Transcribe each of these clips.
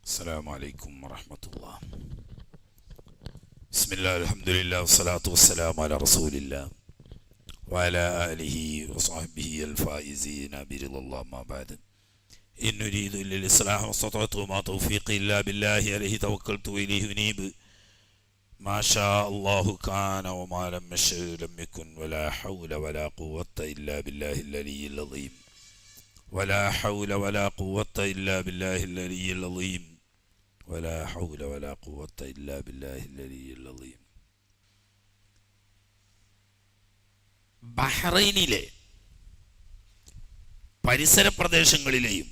السلام عليكم ورحمة الله. بسم الله الحمد لله والصلاة والسلام على رسول الله وعلى آله وصحبه الفائزين برضا الله. ما بعد إن نريد إلا الإصلاح ما استطعت وما توفيقي إلا بالله عليه توكلت وإليه أنيب. ما شاء الله كان وما لم يشأ لم يكن ولا حول ولا قوة إلا بالله العلي العظيم. ولا حول ولا قوة إلا بالله العلي العظيم. ولا حول ولا قوة إلا بالله العلي العظيم. ബഹ്റൈനിലെ പരിസര പ്രദേശങ്ങളിലെയും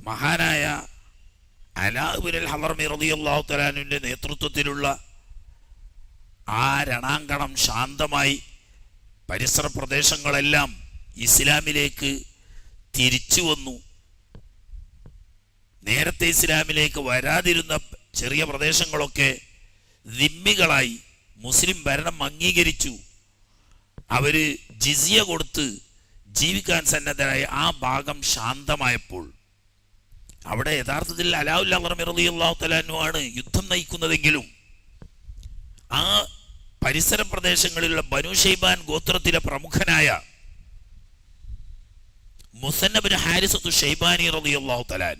മഹാനായ അലാ ഇബ്നുൽ ഹളർമി റളിയല്ലാഹു തആല അൻഹുവിന്റെ നേതൃത്വത്തിലുള്ള ആ രണാങ്കണം ശാന്തമായി പരിസര പ്രദേശങ്ങളെല്ലാം ഇസ്ലാമിലേക്ക് തിരിച്ചു വന്നു. നേരത്തെ ഇസ്ലാമിലേക്ക് വരാതിരുന്ന ചെറിയ പ്രദേശങ്ങളൊക്കെ ദിമ്മികളായി മുസ്ലിം ഭരണം അംഗീകരിച്ചു. അവര് ജിസിയ കൊടുത്ത് ജീവിക്കാൻ സന്നദ്ധരായ ആ ഭാഗം ശാന്തമായപ്പോൾ അവിടെ യഥാർത്ഥത്തിൽ അലാഉൽ ഹളർമി റളിയല്ലാഹു തആല അൻഹു ആണ് യുദ്ധം നയിക്കുന്നതെങ്കിലും ആ പരിസര പ്രദേശങ്ങളിലുള്ള ബനൂ ഷൈബാൻ ഗോത്രത്തിലെ പ്രമുഖനായ മുസന്ന ബിൻ ഹാരിസത്തു ഷൈബാനി റളിയല്ലാഹു തആല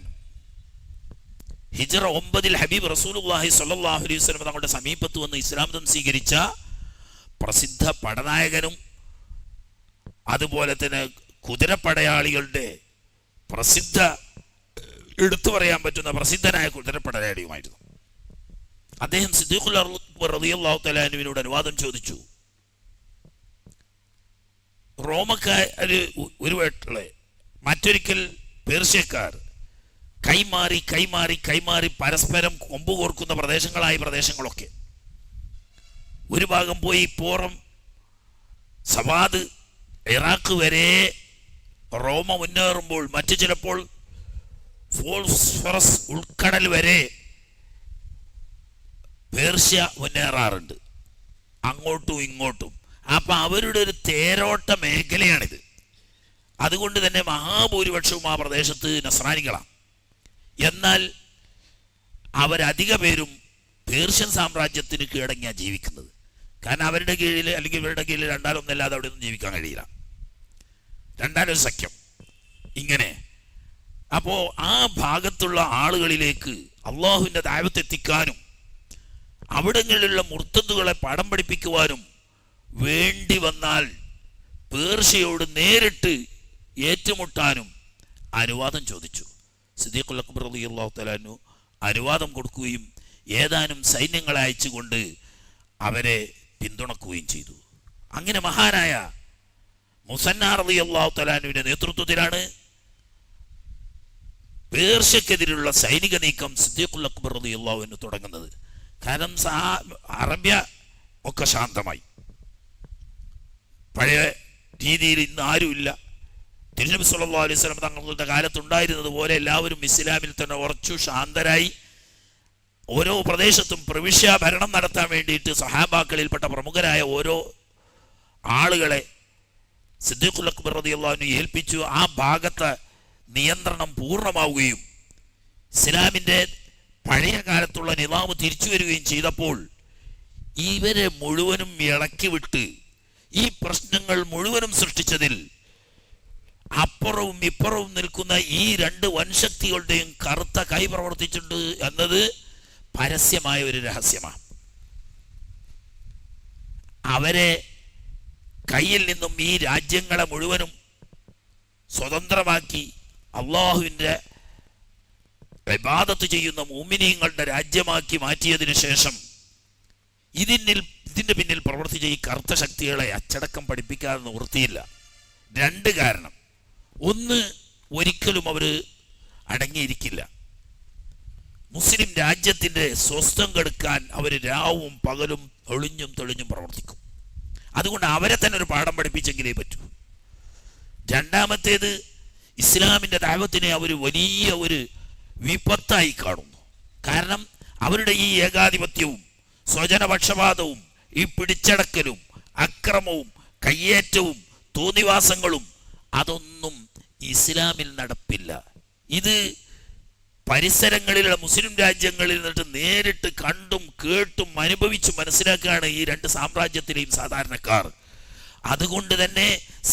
ഹിജ്റ 9 ഹബീബ് റസൂലുള്ളാഹി സ്വല്ലല്ലാഹു അലൈഹി വസല്ലം തങ്ങളുടെ സമീപത്ത് വന്ന് ഇസ്ലാം മതം സ്വീകരിച്ച പ്രസിദ്ധ പടനായകനും അതുപോലെ തന്നെ കുതിരപ്പടയാളികളുടെ പ്രസിദ്ധ എടുത്തു പറയാൻ പറ്റുന്ന പ്രസിദ്ധനായ കുതിരപ്പടയാളിയുമായിരുന്നു. അദ്ദേഹം സിദ്ദീഖുൽ അക്ബർ റളിയല്ലാഹു തആല അൻഹുവിനോട് അനുവാദം ചോദിച്ചു. റോമക്കാര് ഒരു വീട്ടിലെ മറ്റൊരിക്കൽ പേർഷ്യക്കാർ കൈമാറി കൈമാറി കൈമാറി പരസ്പരം കൊമ്പ് കോർക്കുന്ന പ്രദേശങ്ങളൊക്കെ ഒരു ഭാഗം പോയി പോറം സവാദ് ഇറാഖ് വരെ റോമ മുന്നേറുമ്പോൾ മറ്റു ചിലപ്പോൾ ഫോൾസ്ഫറസ് ഉൾക്കടൽ വരെ പേർഷ്യ മുന്നേറാറുണ്ട്, അങ്ങോട്ടും ഇങ്ങോട്ടും. അപ്പൊ അവരുടെ ഒരു തേരോട്ട മേഖലയാണിത്. അതുകൊണ്ട് തന്നെ മഹാഭൂരിപക്ഷവും ആ പ്രദേശത്ത് നസ്രാനികളാണ്. എന്നാൽ അവരധിക പേരും പേർഷ്യൻ സാമ്രാജ്യത്തിന് കീഴടങ്ങിയാണ് ജീവിക്കുന്നത്. കാരണം അവരുടെ കീഴിൽ അല്ലെങ്കിൽ ഇവരുടെ കീഴിൽ രണ്ടാലൊന്നല്ലാതെ അവിടെ ഒന്നും ജീവിക്കാൻ കഴിയില്ല. രണ്ടാലൊരു സഖ്യം ഇങ്ങനെ. അപ്പോൾ ആ ഭാഗത്തുള്ള ആളുകളിലേക്ക് അള്ളാഹുവിൻ്റെ ദഅവത്ത് എത്തിക്കാനും അവിടങ്ങളിലുള്ള മുർത്തദുകളെ പാഠം പഠിപ്പിക്കുവാനും വേണ്ടി വന്നാൽ പേർഷ്യയോട് നേരിട്ട് ഏറ്റുമുട്ടാനും അനുവാദം ചോദിച്ചു. സിദ്ദീഖുൽ അക്ബർ റളിയല്ലാഹു തആല അൻഹു അനുവാദം കൊടുക്കുകയും ഏതാനും സൈന്യങ്ങളെ അയച്ചുകൊണ്ട് അവരെ പിന്തുണക്കുകയും ചെയ്തു. അങ്ങനെ മഹാനായ മുസന്ന റളിയല്ലാഹു തആല അൻഹുവിന്റെ നേതൃത്വത്തിലാണ് പേർഷ്യക്കെതിരെയുള്ള സൈനിക നീക്കം സിദ്ദീഖുൽ അക്ബർ റളിയല്ലാഹു അൻഹു തുടങ്ങുന്നത്. കാരണം അറബ്യ ഒക്കെ ശാന്തമായി, പഴയ രീതിയിൽ ഇന്ന് ആരുമില്ല. തിരുനബി സല്ലല്ലാഹു അലൈഹി വസല്ലം തങ്ങളുടെ കാലത്തുണ്ടായിരുന്നത് പോലെ എല്ലാവരും ഇസ്ലാമിൽ തന്നെ ഉറച്ചു ശാന്തരായി ഓരോ പ്രദേശത്തും പ്രവിശ്യ ഭരണം നടത്താൻ വേണ്ടിയിട്ട് സഹാബാക്കളിൽപ്പെട്ട പ്രമുഖരായ ഓരോ ആളുകളെ സിദ്ദീഖുൽ അക്ബർ റളിയല്ലാഹു അൻഹു ഏൽപ്പിച്ചു. ആ ഭാഗത്തെ നിയന്ത്രണം പൂർണ്ണമാവുകയും ഇസ്ലാമിൻ്റെ പഴയ കാലത്തുള്ള നിലാമ് തിരിച്ചു വരികയും ചെയ്തപ്പോൾ ഇവരെ മുഴുവനും ഇളക്കി വിട്ട് ഈ പ്രശ്നങ്ങൾ മുഴുവനും സൃഷ്ടിച്ചതിൽ അപ്പുറവും ഇപ്പുറവും നിൽക്കുന്ന ഈ രണ്ട് വൻശക്തികളുടെയും കറുത്ത കൈ പ്രവർത്തിച്ചിട്ടുണ്ട് എന്നത് പരസ്യമായ ഒരു രഹസ്യമാണ്. അവരെ കയ്യിൽ നിന്നും ഈ രാജ്യങ്ങളെ മുഴുവനും സ്വതന്ത്രമാക്കി അള്ളാഹുവിൻ്റെ ഇബാദത്ത് ചെയ്യുന്ന മുഅ്മിനീങ്ങളുടെ രാജ്യമാക്കി മാറ്റിയതിനു ശേഷം ഇതിൻ്റെ പിന്നിൽ പ്രവർത്തിച്ച ഈ കറുത്ത ശക്തികളെ അച്ചടക്കം പഠിപ്പിക്കാതെ നിവൃത്തിയില്ല. രണ്ട് കാരണം. ഒന്ന്, ഒരിക്കലും അവർ അടങ്ങിയിരിക്കില്ല. മുസ്ലിം രാജ്യത്തിൻ്റെ സ്വസ്ഥം കെടുക്കാൻ അവർ രാവും പകലും ഒളിഞ്ഞും തെളിഞ്ഞും പ്രവർത്തിക്കും. അതുകൊണ്ട് അവരെ തന്നെ ഒരു പാഠം പഠിപ്പിച്ചെങ്കിലേ പറ്റൂ. രണ്ടാമത്തേത്, ഇസ്ലാമിൻ്റെ ദഅവത്തിനെ അവർ വലിയ ഒരു വിപത്തായി കാണുന്നു. കാരണം അവരുടെ ഈ ഏകാധിപത്യവും സ്വജനപക്ഷപാതവും ഈ പിടിച്ചടക്കലും അക്രമവും കയ്യേറ്റവും തോന്നിവാസങ്ങളും അതൊന്നും ഇസ്ലാമിൽ നടപ്പില്ല. ഇത് പരിസരങ്ങളിലുള്ള മുസ്ലിം രാജ്യങ്ങളിൽ നിന്നിട്ട് നേരിട്ട് കണ്ടും കേട്ടും അനുഭവിച്ചും മനസ്സിലാക്കുകയാണ് ഈ രണ്ട് സാമ്രാജ്യത്തിലെയും സാധാരണക്കാർ. അതുകൊണ്ട് തന്നെ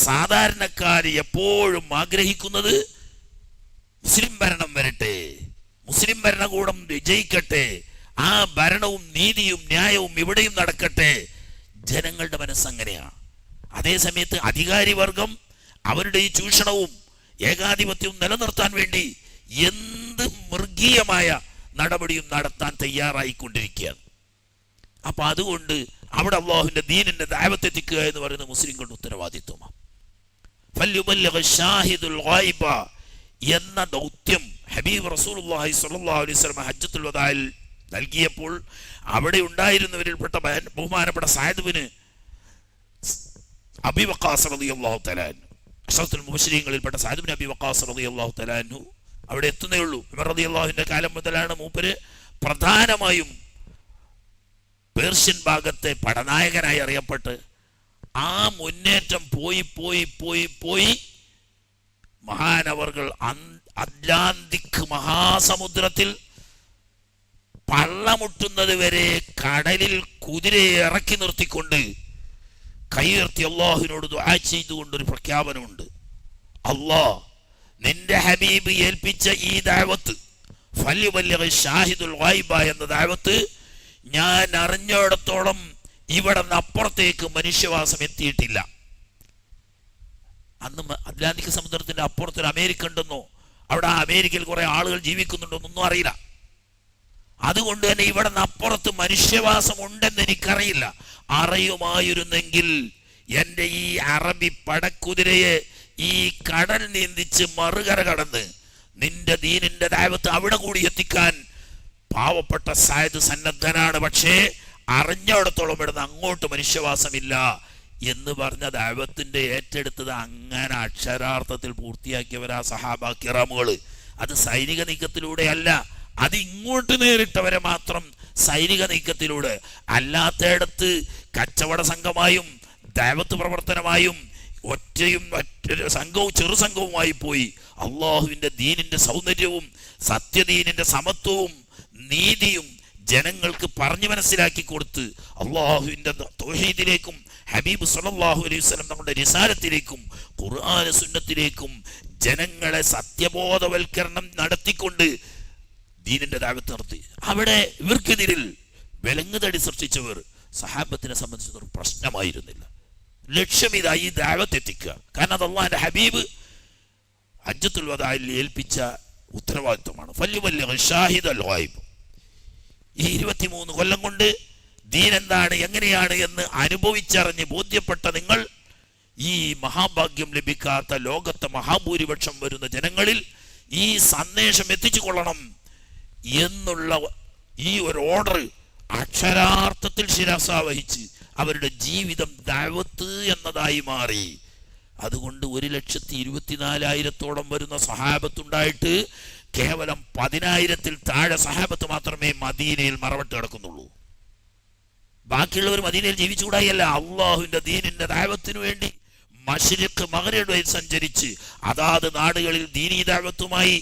സാധാരണക്കാർ എപ്പോഴും ആഗ്രഹിക്കുന്നത് മുസ്ലിം ഭരണം വരട്ടെ, മുസ്ലിം ഭരണകൂടം വിജയിക്കട്ടെ, ആ ഭരണവും നീതിയും ന്യായവും ഇവിടെയും നടക്കട്ടെ. ജനങ്ങളുടെ മനസ്സങ്ങനെയാണ്. അതേ സമയത്ത് അധികാരി വർഗം അവരുടെ ഈ ചൂഷണവും ഏകാധിപത്യവും നിലനിർത്താൻ വേണ്ടി എന്ത് മൃഗീയമായ നടപടിയും നടത്താൻ തയ്യാറായിക്കൊണ്ടിരിക്കുകയാണ്. അപ്പൊ അതുകൊണ്ട് അവിടെ അള്ളാഹുവിന്റെ ദീനിന്റെ ദഅവത്തെത്തിക്കുക എന്ന് പറയുന്നത് മുസ്ലിങ്ങളുടെ ഉത്തരവാദിത്വമാണ്. എന്ന ദൗത്യം ഹബീബ് റസൂലുള്ളാഹി സ്വല്ലല്ലാഹു അലൈഹി വസല്ലം ഹജ്ജത്തുൽ വദാഇൽ നൽകിയപ്പോൾ അവിടെ ഉണ്ടായിരുന്നവരിൽപ്പെട്ട ബഹുമാനപ്പെട്ട സഅദ് ബിൻ അബി വഖാസ് റളിയല്ലാഹു തആല അൻഹു, അശ്റഫുൽ മുബശ്ശിരീങ്ങളിൽപ്പെട്ട സഅദ് ബിൻ അബി വഖാസ് റളിയല്ലാഹു തആല അൻഹു അവിടെ എത്തുന്നേ ഉള്ളൂ. ഉമർ റളിയല്ലാഹുവിന്റെ കാലം മുതലാണ് മൂപ്പര് പ്രധാനമായും പേർഷ്യൻ ഭാഗത്തെ പടനായകനായി അറിയപ്പെട്ട് ആ മുന്നേറ്റം പോയി പോയി പോയി പോയി മഹാനവർകൾ അറ്റ്ലാന്തിക് മഹാസമുദ്രത്തിൽ പള്ളമുട്ടുന്നത് വരെ കടലിൽ കുതിരയെ ഇറക്കി നിർത്തിക്കൊണ്ട് കൈയുയർത്തി അള്ളാഹുവിനോട് ദുആ ചെയ്തുകൊണ്ടൊരു പ്രഖ്യാപനമുണ്ട്. അല്ലാഹ് നിന്റെ ഹബീബ് ഏൽപ്പിച്ച ഈ ദഅവത്ത് ഫല്യുബല്ലിഗ ഷാഹിദുൽ ഗൈബ എന്ന ദഅവത്ത് ഞാൻ അറിഞ്ഞിടത്തോളം ഇവിടെ നിന്ന് അപ്പുറത്തേക്ക് മനുഷ്യവാസം എത്തിയിട്ടില്ല. അന്ന് അറ്റ്ലാന്റിക് സമുദ്രത്തിന്റെ അപ്പുറത്തൊരു അമേരിക്ക ഉണ്ടെന്നോ അവിടെ അമേരിക്കയിൽ കുറെ ആളുകൾ ജീവിക്കുന്നുണ്ടോ എന്നൊന്നും അറിയില്ല. അതുകൊണ്ട് തന്നെ ഇവിടെ നിന്ന് അപ്പുറത്ത് മനുഷ്യവാസം ഉണ്ടെന്ന് എനിക്കറിയില്ല. അറിയുമായിരുന്നെങ്കിൽ എൻ്റെ ഈ അറബി പടക്കുതിരയെ ഈ കടൽ നീന്തിച്ച് മറുകര കടന്ന് നിന്റെ ദീനിന്റെ ദഅവത്ത് അവിടെ കൂടി എത്തിക്കാൻ പാവപ്പെട്ട സഅദ് സന്നദ്ധനാണ്. പക്ഷേ അറിഞ്ഞിടത്തോളം ഇവിടുന്ന് അങ്ങോട്ട് മനുഷ്യവാസമില്ല എന്ന് പറഞ്ഞ ദഅവത്തിന്റെ ഏറ്റെടുത്തത് അങ്ങനെ അക്ഷരാർത്ഥത്തിൽ പൂർത്തിയാക്കിയവരാ സഹാബാ കിറാമുകൾ. അത് സൈനിക നീക്കത്തിലൂടെയല്ല, അത് ഇങ്ങോട്ട് നേരിട്ടവരെ മാത്രം സൈനിക നീക്കത്തിലൂടെ. അല്ലാത്തയിടത്ത് കച്ചവട സംഘമായും ദഅവത്ത് പ്രവർത്തനമായും ഒറ്റയും സംഘവും ചെറു സംഘവുമായി പോയി അള്ളാഹുവിന്റെ ദീനിന്റെ സൗന്ദര്യവും സത്യദീനിന്റെ സമത്വവും നീതിയും ജനങ്ങൾക്ക് പറഞ്ഞു മനസ്സിലാക്കി കൊടുത്ത് അള്ളാഹുവിന്റെ തൗഹീദിലേക്കും ഹബീബ് സല്ലല്ലാഹു അലൈഹി വസല്ലം നമ്മുടെ റിസാലത്തിലേക്കും ഖുർആൻ സുന്നത്തിലേക്കും ജനങ്ങളെ സത്യബോധവൽക്കരണം നടത്തിക്കൊണ്ട് ദീനിന്റെ ദഅവത്ത് നടത്തി. അവിടെ ഇവർക്കെതിരിൽ വിലങ്ങുതടി സൃഷ്ടിച്ചവർ സഹാബത്തിനെ സംബന്ധിച്ചൊരു പ്രശ്നമായിരുന്നില്ല. ലക്ഷ്യം ഇതാ, ഈ ദഅവത്ത് എത്തിക്കുക. കാരണം അത് അല്ലാഹുവിന്റെ ഹബീബ് ഹജ്ജത്തുൽ വദാഇൽ ഏൽപ്പിച്ച ഉത്തരവാദിത്വമാണ്. ഫല്യുബല്ലിഗ ഷാഹിദുൽ ഗൈബ്. ഈ 23 കൊല്ലം കൊണ്ട് ദീൻ എന്താണ് എങ്ങനെയാണ് എന്ന് അനുഭവിച്ചറിഞ്ഞ് ബോധ്യപ്പെട്ട നിങ്ങൾ ഈ മഹാഭാഗ്യം ലഭിക്കാത്ത ലോകത്തെ മഹാഭൂരിപക്ഷം വരുന്ന ജനങ്ങളിൽ ഈ സന്ദേശം എത്തിച്ചു കൊള്ളണം എന്നുള്ള ഈ ഒരു ഓർഡർ അക്ഷരാർത്ഥത്തിൽ ശിരസാവഹിച്ച് അവരുടെ ജീവിതം ദഅവത്ത് എന്നതായി മാറി. അതുകൊണ്ട് 1,24,000 വരുന്ന സഹാബത്തുണ്ടായിട്ട് കേവലം 10,000 താഴെ സഹാബത്ത് മാത്രമേ മദീനയിൽ മറവട്ട് കിടക്കുന്നുള്ളൂ. ബാക്കിയുള്ളവർ മദീനയിൽ ജീവിച്ചുകൂടായല്ല, അള്ളാഹുവിന്റെ ദീനിന്റെ ദഅവത്തിനു വേണ്ടി മശ്രിഖ് മഗ്രിബ് സഞ്ചരിച്ച് അതാത് നാടുകളിൽ ദീനീ ദഅവത്തുമായി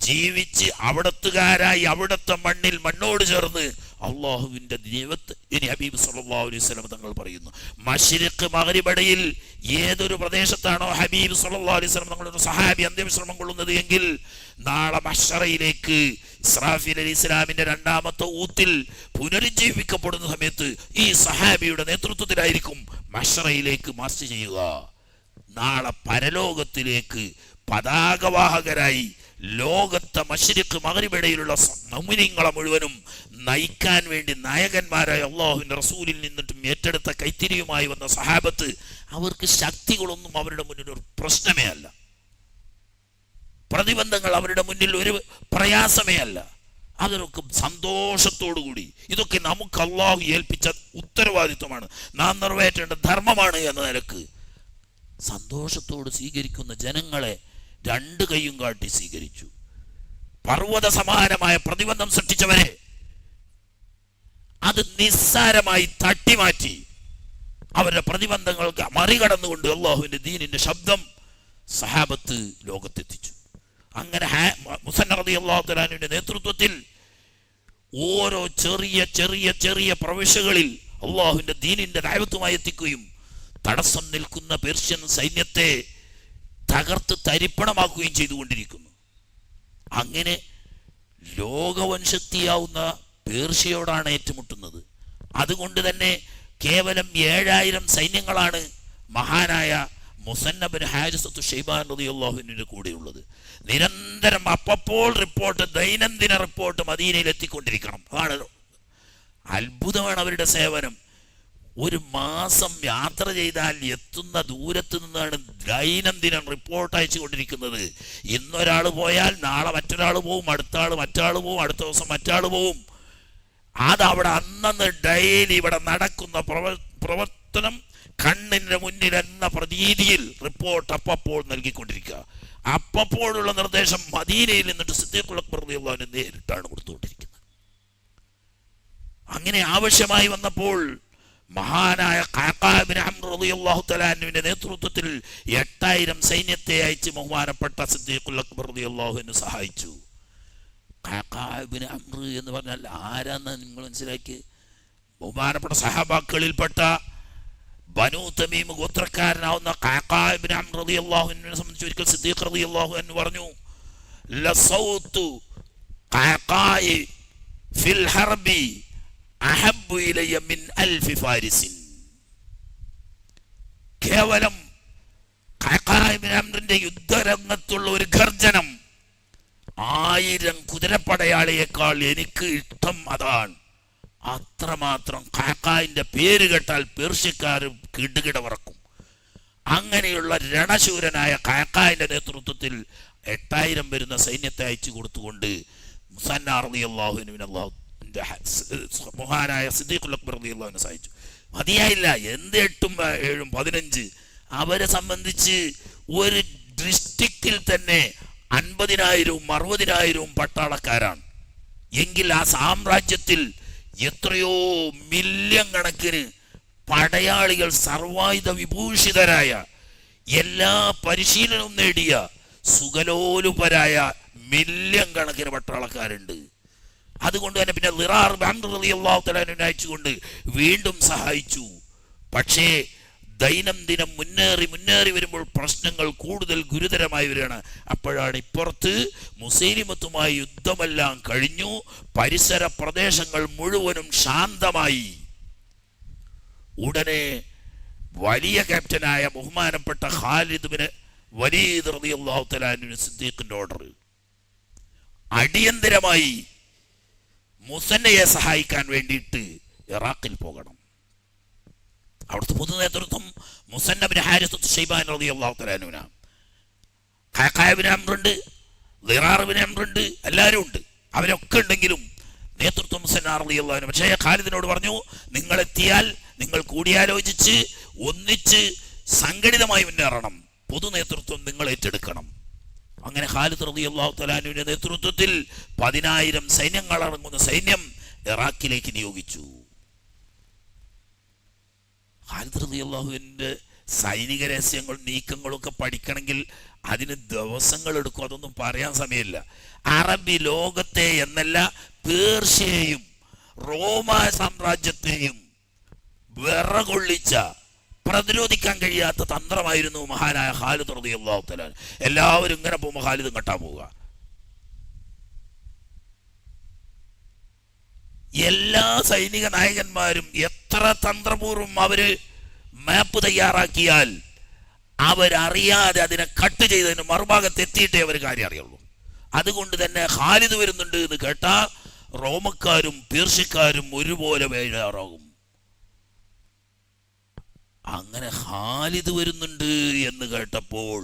ജീവിച്ച് അവിടത്തുകാരായി അവിടത്തെ മണ്ണിൽ മണ്ണോട് ചേർന്ന് അള്ളാഹുവിന്റെ ദൈവത്ത്. ഇനി ഹബീബ് സല്ലല്ലാഹു അലൈഹി വസല്ലം തങ്ങൾ പറയുന്നു, മശ്രിഖ് മഗ്രിബിടയിൽ ഏതൊരു പ്രദേശത്താണോ ഹബീബ് സല്ലല്ലാഹു അലൈഹി വസല്ലം തങ്ങളുടെ സഹാബി അന്ത്യവിശ്രമം കൊള്ളുന്നത് എങ്കിൽ നാളെ മഹ്ശറയിലേക്ക് ഇസ്രാഫീൽ അലൈഹിസ്സലാമിന്റെ 2ാമത്തെ ഊത്തിൽ പുനരുജ്ജീവിക്കപ്പെടുന്ന സമയത്ത് ഈ സഹാബിയുടെ നേതൃത്വത്തിലായിരിക്കും മഹ്ശറയിലേക്ക് മാർച്ച് ചെയ്യുക. നാളെ പരലോകത്തിലേക്ക് പതാകവാഹകരായി ലോകത്തെ മശ്രിഖ് മഗ്രിബിടയിലുള്ള മുഅ്മിനീങ്ങളെ മുഴുവനും നയിക്കാൻ വേണ്ടി നായകന്മാരായ അള്ളാഹുവിന്റെ റസൂലിൽ നിന്നിട്ടും ഏറ്റെടുത്ത കൈത്തിരിയുമായി വന്ന സഹാബത്ത്, അവർക്ക് ശക്തികളൊന്നും അവരുടെ മുന്നിൽ ഒരു പ്രശ്നമേ അല്ല, പ്രതിബന്ധങ്ങൾ അവരുടെ മുന്നിൽ ഒരു പ്രയാസമേ അല്ല. അതൊക്കെ സന്തോഷത്തോടുകൂടി, ഇതൊക്കെ നമുക്ക് അള്ളാഹു ഏൽപ്പിച്ച ഉത്തരവാദിത്വമാണ്, നാം നിറവേറ്റേണ്ട ധർമ്മമാണ് എന്ന നിലക്ക് സന്തോഷത്തോട് സ്വീകരിക്കുന്ന ജനങ്ങളെ 2 കൈയും കാട്ടി സ്വീകരിച്ചു. പർവ്വത സമാനമായ പ്രതിബന്ധം സൃഷ്ടിച്ചവരെ അത് നിസ്സാരമായി തട്ടിമാറ്റി അവരുടെ പ്രതിബന്ധങ്ങൾക്ക് മറികടന്നുകൊണ്ട് അള്ളാഹുവിന്റെ ദീനിന്റെ ശബ്ദം സഹാബത്ത് ലോകത്തെത്തിച്ചു. അങ്ങനെ മുസന്നഫ് റളിയല്ലാഹു തആല അൻഹുവിന്റെ നേതൃത്വത്തിൽ ഓരോ ചെറിയ ചെറിയ ചെറിയ പ്രവിശ്യകളിൽ അള്ളാഹുവിന്റെ ദീനിന്റെ ദഅവത്തുമായി എത്തിക്കുകയും തടസ്സം നിൽക്കുന്ന പേർഷ്യൻ സൈന്യത്തെ തകർത്ത് തരിപ്പണമാക്കുകയും ചെയ്തുകൊണ്ടിരിക്കുന്നു. അങ്ങനെ ലോകവൻശക്തിയാവുന്ന പേർഷ്യയോടാണ് ഏറ്റുമുട്ടുന്നത്. അതുകൊണ്ട് തന്നെ കേവലം 7000 സൈന്യങ്ങളാണ് മഹാനായ മുസന്ന ബിൻ ഹാരിസത്തു ഷൈബാൻ റളിയല്ലാഹു അൻഹുവിന്റെ കൂടെയുള്ളത്. നിരന്തരം അപ്പപ്പോൾ റിപ്പോർട്ട്, ദൈനംദിന റിപ്പോർട്ട് മദീനയിൽ എത്തിക്കൊണ്ടിരിക്കണം. അതാണ് അത്ഭുതമാണ് അവരുടെ സേവനം. ഒരു മാസം യാത്ര ചെയ്താൽ എത്തുന്ന ദൂരത്ത് നിന്നാണ് ദൈനംദിനം റിപ്പോർട്ട് അയച്ചു കൊണ്ടിരിക്കുന്നത്. ഇന്നൊരാൾ പോയാൽ നാളെ മറ്റൊരാൾ പോവും, അടുത്ത ആൾ മറ്റാൾ പോവും, അടുത്ത ദിവസം മറ്റാൾ പോവും. അതവിടെ അന്നന്ന് ഡെയിലി ഇവിടെ നടക്കുന്ന പ്രവർത്തനം കണ്ണിന്റെ മുന്നിൽ എന്ന പ്രതീതിയിൽ റിപ്പോർട്ട് അപ്പപ്പോൾ നൽകിക്കൊണ്ടിരിക്കുക. അപ്പപ്പോഴുള്ള നിർദ്ദേശം മദീനയിൽ നിന്നിട്ട് സിദ്ദീഖുൽ അക്ബർ റളിയല്ലാഹു അൻഹു നേരിട്ടാണ് കൊടുത്തുകൊണ്ടിരിക്കുന്നത്. അങ്ങനെ ആവശ്യമായി വന്നപ്പോൾ മഹാനായ ഖഅഖാ ഇബ്നു അംർ റളിയല്ലാഹു തആല അൻഹുവിന്റെ നേതൃത്വത്തിൽ 8000 സൈന്യത്തെ അയച്ച് ബഹുമാനപ്പെട്ട സിദ്ദീഖുൽ അക്ബർ റളിയല്ലാഹു അൻഹു സഹായിച്ചു. ഖഅഖാ ഇബ്നു അംർ എന്ന് പറഞ്ഞാൽ ആരാന്ന് നിങ്ങൾ മനസ്സിലാക്കി? ബഹുമാനപ്പെട്ട സഹാബാക്കളിൽപ്പെട്ട ബനൂ തമീം ഗോത്രക്കാരനാവുന്ന ഖഅഖാ ഇബ്നു അംർ റളിയല്ലാഹു അൻഹുവിനെ സംബന്ധിച്ച് ഒരിക്കൽ സിദ്ദീഖ് റളിയല്ലാഹു അൻഹു പറഞ്ഞു, ലസൗതു ഖഅഖാഇ ഫിൽ ഹർബി അഹബ്ബു ഇലയ്യ മിൻ അൽഫി ഫാരിസിൻ. കേവലം ഖഅഖാ ഇബ്നു അംറിന്റെ യുദ്ധരംഗത്തുള്ള ഒരു ഗർജനം 1000 കുതിരപ്പടയാളിയേക്കാൾ എനിക്ക് ഇഷ്ടം അതാണ്. അത്രമാത്രം ഖഅഖാഇന്റെ പേര് കേട്ടാൽ പേർഷ്യക്കാർ കിടുകിട വറക്കും. അങ്ങനെയുള്ള രണശൂരനായ ഖഅഖാഇന്റെ നേതൃത്വത്തിൽ 8000 വരുന്ന സൈന്യത്തെ അയച്ചു കൊടുത്തുകൊണ്ട് മുസന്ന റളിയല്ലാഹു അൻഹുവിനെ മഹാനായ സിദ്ദീഖുൽ അക്ബർ റളിയല്ലാഹു അൻഹു സഹായിച്ചു. മതിയായില്ല, എന്ത് 8ഉം 7ഉം 15. അവരെ സംബന്ധിച്ച് ഒരു ഡിസ്ട്രിക്റ്റിൽ തന്നെ 50,000ഉം 60,000ഉം പട്ടാളക്കാരാണ് എങ്കിൽ ആ സാമ്രാജ്യത്തിൽ എത്രയോ മില്യൺ കണക്കിന് പടയാളികൾ, സർവായുധ വിഭൂഷിതരായ, എല്ലാ പരിശീലനവും നേടിയ സുഖലോലുപരായ മില്യൺ കണക്കിന് പട്ടാളക്കാരുണ്ട്. അതുകൊണ്ട് തന്നെ പിന്നെ ളിറാർ റളിയല്ലാഹു തആല അൻഹുവിനെ അയച്ചുകൊണ്ട് വീണ്ടും സഹായിച്ചു. പക്ഷേ ദൈനംദിനം മുന്നേറി വരുമ്പോൾ പ്രശ്നങ്ങൾ കൂടുതൽ ഗുരുതരമായി വരികയാണ്. അപ്പോഴാണ് ഇപ്പുറത്ത് മുസൈലിമത്തുമായി യുദ്ധമെല്ലാം കഴിഞ്ഞു, പരിസര പ്രദേശങ്ങൾ മുഴുവനും ശാന്തമായി. ഉടനെ വലിയ ക്യാപ്റ്റനായ ബഹുമാനപ്പെട്ട ഖാലിദ് ബിൻ വലീദ് റളിയല്ലാഹു തആല അൻഹു സിദ്ദീഖിന്റെ ഓർഡർ, അടിയന്തരമായി മുസന്നയെ സഹായിക്കാൻ വേണ്ടിയിട്ട് ഇറാഖിൽ പോകണം. അവിടുത്തെ പൊതു നേതൃത്വം മുസന്ന ബിൻ ഹാരിസത്തു ഷൈബാൻ റളിയല്ലാഹു തആല അൻഹുവിനാണ്. ഖഅഖാ ഇബ്നു അംർ ഉണ്ട്, ളിറാർ ഇബ്നു അംർ ഉണ്ട്, എല്ലാവരും ഉണ്ട്. അവരൊക്കെ ഉണ്ടെങ്കിലും നേതൃത്വം മുസന്ന റളിയല്ലാഹു അൻഹു. പക്ഷേ ഖാലിദിനോട് പറഞ്ഞു, നിങ്ങൾ എത്തിയാൽ നിങ്ങൾ കൂടിയാലോചിച്ച് ഒന്നിച്ച് സംഘടിതമായി മുന്നേറണം, പൊതു നേതൃത്വം നിങ്ങൾ ഏറ്റെടുക്കണം. അങ്ങനെ ഖാലിദ് റളിയല്ലാഹു തആല അൻഹുവിന്റെ നേതൃത്വത്തിൽ 10,000 സൈന്യങ്ങൾ അടങ്ങുന്ന സൈന്യം ഇറാഖിലേക്ക് നിയോഗിച്ചു. ഖാലിദ് റളിയല്ലാഹുവിന്റെ സൈനിക രഹസ്യങ്ങൾ, നീക്കങ്ങളൊക്കെ പഠിക്കണമെങ്കിൽ അതിന് ദിവസങ്ങൾ എടുക്കും. അതൊന്നും പറയാൻ സമയമില്ല. അറബി ലോകത്തെ എന്നല്ല, പേർഷ്യയെയും റോമ സാമ്രാജ്യത്തെയും വിറകൊള്ളിച്ച, പ്രതിരോധിക്കാൻ കഴിയാത്ത തന്ത്രമായിരുന്നു മഹാനായ ഖാലിദ് റളിയല്ലാഹു തആല. എല്ലാവരും ഇങ്ങനെ പോകുമ്പോൾ ഖാലിദ് ഇങ്ങോട്ടാ പോവുക. എല്ലാ സൈനിക നായകന്മാരും എത്ര തന്ത്രപൂർവ്വം അവര് മാപ്പ് തയ്യാറാക്കിയാൽ അവരറിയാതെ അതിനെ കട്ട് ചെയ്തതിന് മറുഭാഗത്ത് എത്തിയിട്ടേ അവർ കാര്യം അറിയുള്ളൂ. അതുകൊണ്ട് തന്നെ ഖാലിദ് വരുന്നുണ്ട് എന്ന് കേട്ടാൽ റോമക്കാരും പേർഷ്യക്കാരും ഒരുപോലെ വേഴാറാകും. അങ്ങനെ ഖാലിദ് വരുന്നുണ്ട് എന്ന് കേട്ടപ്പോൾ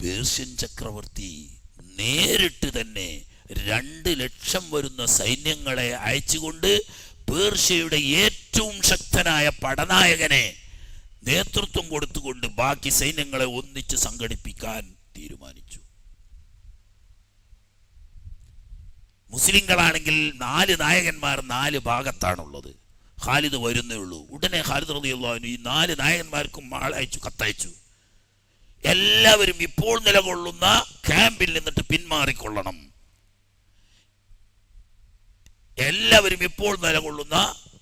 പേർഷ്യൻ ചക്രവർത്തി നേരിട്ട് തന്നെ 2 ലക്ഷം വരുന്ന സൈന്യങ്ങളെ അയച്ചുകൊണ്ട് പേർഷ്യയുടെ ഏറ്റവും ശക്തനായ പടനായകനെ നേതൃത്വം കൊടുത്തുകൊണ്ട് ബാക്കി സൈന്യങ്ങളെ ഒന്നിച്ച് സംഘടിപ്പിക്കാൻ തീരുമാനിച്ചു. മുസ്ലിങ്ങളാണെങ്കിൽ 4 നായകന്മാർ 4 ഭാഗത്താണുള്ളത്. ഖാലിദ് വരുന്നേ ഉള്ളൂ. ഉടനെ ഖാലിദ് റളിയല്ലാഹു അൻഹു ഈ 4 നായകന്മാർക്കും ആളയച്ചു, കത്തയച്ചു. എല്ലാവരും ഇപ്പോൾ നിലകൊള്ളുന്ന ക്യാമ്പിൽ നിന്നിട്ട് പിന്മാറിക്കൊള്ളണം. എല്ലാവരും ഇപ്പോൾ നിലകൊള്ളുന്ന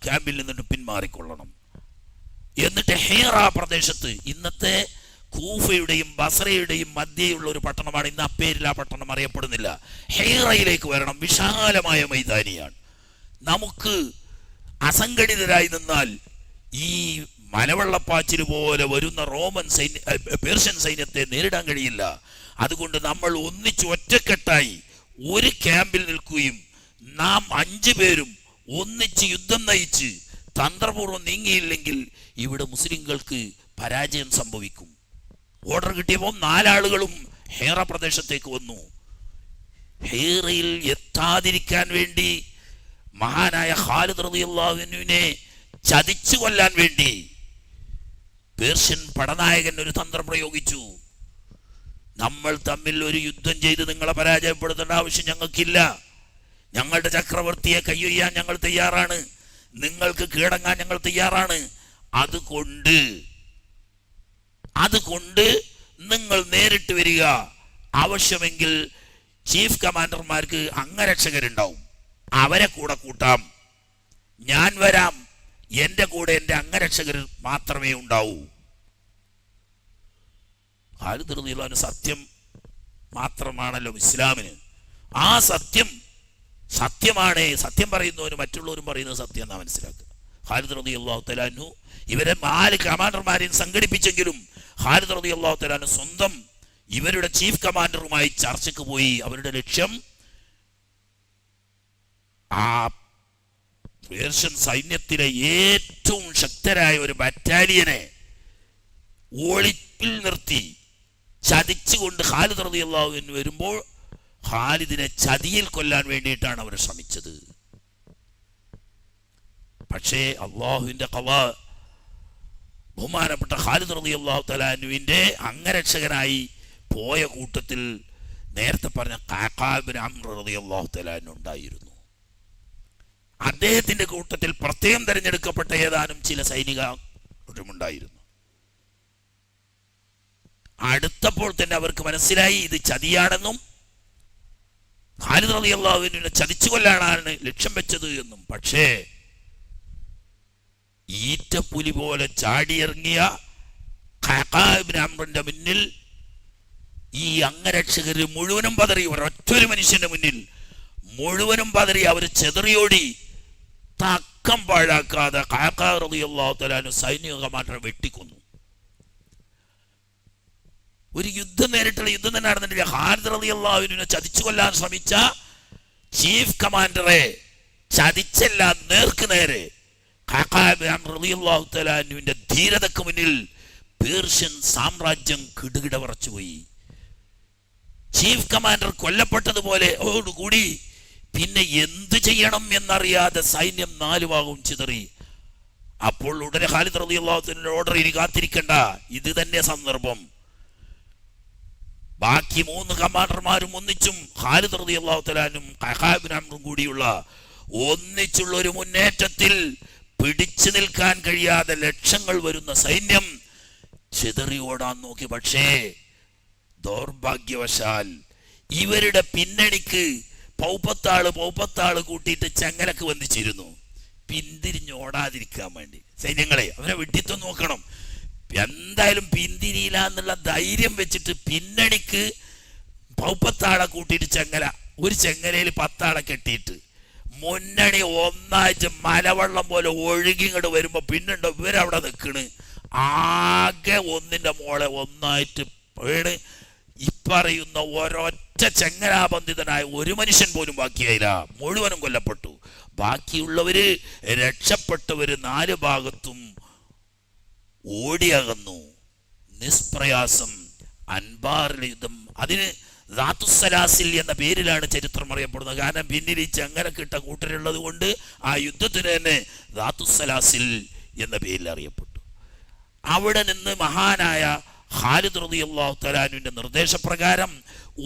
ക്യാമ്പിൽ നിന്നിട്ട് പിന്മാറിക്കൊള്ളണം. എന്നിട്ട് ഹീറ പ്രദേശത്ത്, ഇന്നത്തെ കൂഫയുടെയും ബസറയുടെയും മധ്യയുള്ള ഒരു പട്ടണമാണ്, ഇന്ന് ആ പേരിൽ ആ പട്ടണം അറിയപ്പെടുന്നില്ല. ഹീറയിലേക്ക് വരണം. വിശാലമായ മൈതാനിയാണ്. നമുക്ക് അസംഘടിതരായി നിന്നാൽ ഈ മലവെള്ളപ്പാച്ചിൽ പോലെ വരുന്ന പേർഷ്യൻ സൈന്യത്തെ നേരിടാൻ കഴിയില്ല. അതുകൊണ്ട് നമ്മൾ ഒന്നിച്ച് ഒറ്റക്കെട്ടായി ഒരു ക്യാമ്പിൽ നിൽക്കുകയും നാം 5 പേരും ഒന്നിച്ച് യുദ്ധം നയിച്ച് തന്ത്രപൂർവ്വം നീങ്ങിയില്ലെങ്കിൽ ഇവിടെ മുസ്ലിങ്ങൾക്ക് പരാജയം സംഭവിക്കും. ഓർഡർ കിട്ടിയപ്പോൾ 4 ആളുകളും ഹീറ പ്രദേശത്തേക്ക് വന്നു. ഹീറയിൽ എത്താതിരിക്കാൻ വേണ്ടി മഹാനായ ഖാലിദ് റളിയല്ലാഹു അൻഹുവിനെ ചതിച്ചു കൊല്ലാൻ വേണ്ടി പേർഷ്യൻ പടനായകൻ ഒരു തന്ത്രം പ്രയോഗിച്ചു. നമ്മൾ തമ്മിൽ ഒരു യുദ്ധം ചെയ്ത് നിങ്ങളെ പരാജയപ്പെടുത്തേണ്ട ആവശ്യം ഞങ്ങൾക്കില്ല. ഞങ്ങളുടെ ചക്രവർത്തിയെ കയ്യൊയ്യാൻ ഞങ്ങൾ തയ്യാറാണ്. നിങ്ങൾക്ക് കീഴടങ്ങാൻ ഞങ്ങൾ തയ്യാറാണ്. അതുകൊണ്ട് നിങ്ങൾ നേരിട്ട് വരിക. ആവശ്യമെങ്കിൽ ചീഫ് കമാൻഡർമാർക്ക് അംഗരക്ഷകരുണ്ടാവും, അവരെ കൂടെ കൂട്ടാം. ഞാൻ വരാം, എൻ്റെ കൂടെ എൻ്റെ അംഗരക്ഷകർ മാത്രമേ ഉണ്ടാവൂ. ഖാലിദ് റളിയല്ലാഹു അൻഹു സത്യം മാത്രമാണല്ലോ ഇസ്ലാമിന്. ആ സത്യമാണ്. സത്യം പറയുന്നവന് മറ്റുള്ളവരും പറയുന്നത് സത്യം എന്നാ മനസ്സിലാക്കുക. ഖാലിദ് റളിയല്ലാഹു തആല അൻഹു ഇവരെ 4 കമാൻഡർമാരെയും സംഘടിപ്പിച്ചെങ്കിലും ഖാലിദ് റളിയല്ലാഹു തആല അൻഹു സ്വന്തം ഇവരുടെ ചീഫ് കമാൻഡറുമായി ചർച്ചയ്ക്ക് പോയി. അവരുടെ ലക്ഷ്യം ആ പേർഷ്യൻ സൈന്യത്തിലെ ഏറ്റവും ശക്തരായ ഒരു ബറ്റാലിയനെ ഒളിപ്പിൽ നിർത്തി ചതിച്ചുകൊണ്ട് ഖാലിദ് റളിയല്ലാഹു അൻഹു വരുമ്പോൾ ഖാലിദിനെ ചതിയിൽ കൊല്ലാൻ വേണ്ടിയിട്ടാണ് അവർ ശ്രമിച്ചത്. പക്ഷേ അള്ളാഹുവിന്റെ ഖളാ, ബഹുമാനപ്പെട്ട ഖാലിദ് റളിയല്ലാഹു തആല അൻഹുവിന്റെ അംഗരക്ഷകനായി പോയ കൂട്ടത്തിൽ നേരത്തെ പറഞ്ഞ ഖഅഖാബ് ഇബ്നു അംർ റളിയല്ലാഹു തആല അൻഹു ഉണ്ടായിരുന്നു. അദ്ദേഹത്തിന്റെ കൂട്ടത്തിൽ പ്രത്യേകം തെരഞ്ഞെടുക്കപ്പെട്ട ഏതാനും ചില സൈനികരുമുണ്ടായിരുന്നു. അടുത്തപ്പോൾ തന്നെ അവർക്ക് മനസ്സിലായി ഇത് ചതിയാണെന്നും ഖാലിദ് റളിയല്ലാഹു അൻഹുവിനെ ചതിച്ചു കൊല്ലാനാണ് ലക്ഷ്യം വെച്ചത് എന്നും. പക്ഷേ ഈറ്റപ്പുലി പോലെ ചാടിയിറങ്ങിയ ഖഅഖാബ് ഇബ്നു അംറിന്റെ മുന്നിൽ ഈ അംഗരക്ഷകര് മുഴുവനും പതറി. ഒരൊറ്റൊരു മനുഷ്യന്റെ മുന്നിൽ മുഴുവനും പതറി. അവർ ചെതറിയോടി. തക്കം പാഴാക്കാതെ ഖഅഖാബ് റളിയല്ലാഹു തആല അൻഹു സൈനിക കമാൻഡറെ വെട്ടിക്കൊന്നു. ഒരു നേരിട്ടുള്ള യുദ്ധം തന്നെ നടന്നിട്ടില്ല. ഖാലിദ് റളിയല്ലാഹു അൻഹുവിനെ ചതിച്ചു കൊല്ലാൻ ശ്രമിച്ച ചീഫ് കമാൻഡറെ ചതിച്ചല്ല, നേർക്ക് നേരെ ഖഅഖാബ് റളിയല്ലാഹു തആല അൻഹുവിന്റെ ധീരതയ്ക്ക് മുന്നിൽ പേർഷ്യൻ സാമ്രാജ്യം കിടുകിട വിറച്ചുപോയി. ചീഫ് കമാൻഡർ കൊല്ലപ്പെട്ടതുപോലെ ഓടുകൂടി പിന്നെ എന്ത് ചെയ്യണം എന്നറിയാതെ സൈന്യം 4 ഭാഗവും ചിതറി. അപ്പോൾ ഉടനെ ഖാലിദ് റളിയല്ലാഹു തആലയുടെ ഓർഡർ, ഇനി കാത്തിരിക്കണ്ട, ഇത് തന്നെ സന്ദർഭം. ബാക്കി 3 കമാൻഡർമാരും ഒന്നിച്ചും ഖാലിദ് റളിയല്ലാഹു തആല അൻഹും ഖഅഖാബ് ഇബ്നു അംറും കൂടിയുള്ള ഒന്നിച്ചുള്ള ഒരു മുന്നേറ്റത്തിൽ പിടിച്ചു നിൽക്കാൻ കഴിയാതെ ലക്ഷങ്ങൾ വരുന്ന സൈന്യം ചിതറി ഓടാൻ നോക്കി. പക്ഷേ ദൗർഭാഗ്യവശാൽ ഇവരുടെ പിന്നണിക്ക് പൗപ്പത്താള് കൂട്ടിയിട്ട് ചങ്ങലക്ക് വന്നിച്ചിരുന്നു, പിന്തിരിഞ്ഞോടാതിരിക്കാൻ വേണ്ടി. സൈന്യങ്ങളെ അവരെ വെട്ടിത്തു നോക്കണം. എന്തായാലും പിന്തിരിയില്ല എന്നുള്ള ധൈര്യം വെച്ചിട്ട് പിന്നണിക്ക് പൗപ്പത്താളെ കൂട്ടിയിട്ട് ഒരു ചെങ്ങലയിൽ 10 ആളെ കെട്ടിയിട്ട് മുന്നണി ഒന്നായിട്ട് മലവെള്ളം പോലെ ഒഴുകി ഇങ്ങോട്ട് വരുമ്പോ പിന്നുണ്ടോ ഇവരവിടെ നിൽക്കണ്. ആകെ ഒന്നിന്റെ മോളെ ഒന്നായിട്ട് വീണ് ഇപ്പറയുന്ന ഒരൊറ്റ ചെങ്ങലാബന്ധിതനായ ഒരു മനുഷ്യൻ പോലും ബാക്കിയായില്ല. മുഴുവനും കൊല്ലപ്പെട്ടു. ബാക്കിയുള്ളവര് രക്ഷപ്പെട്ടവര് 4 ഭാഗത്തും ഓടിയകന്നു. നിഷ്പ്രയാസം അൻബാറിലെ യുദ്ധം, അതിന് ദാത്തുസ്സലാസിൽ എന്ന പേരിലാണ് ചരിത്രം അറിയപ്പെടുന്നത്. കാരണം പിന്നിൽ ഈ ചങ്ങലക്കിട്ട കൂട്ടരുള്ളത് കൊണ്ട് ആ യുദ്ധത്തിന് തന്നെ ദാത്തുസ്സലാസിൽ എന്ന പേരിൽ അറിയപ്പെട്ടു. അവിടെ നിന്ന് മഹാനായ ഖാലിദ് റളിയല്ലാഹു തആല അൻഹുവിന്റെ നിർദ്ദേശപ്രകാരം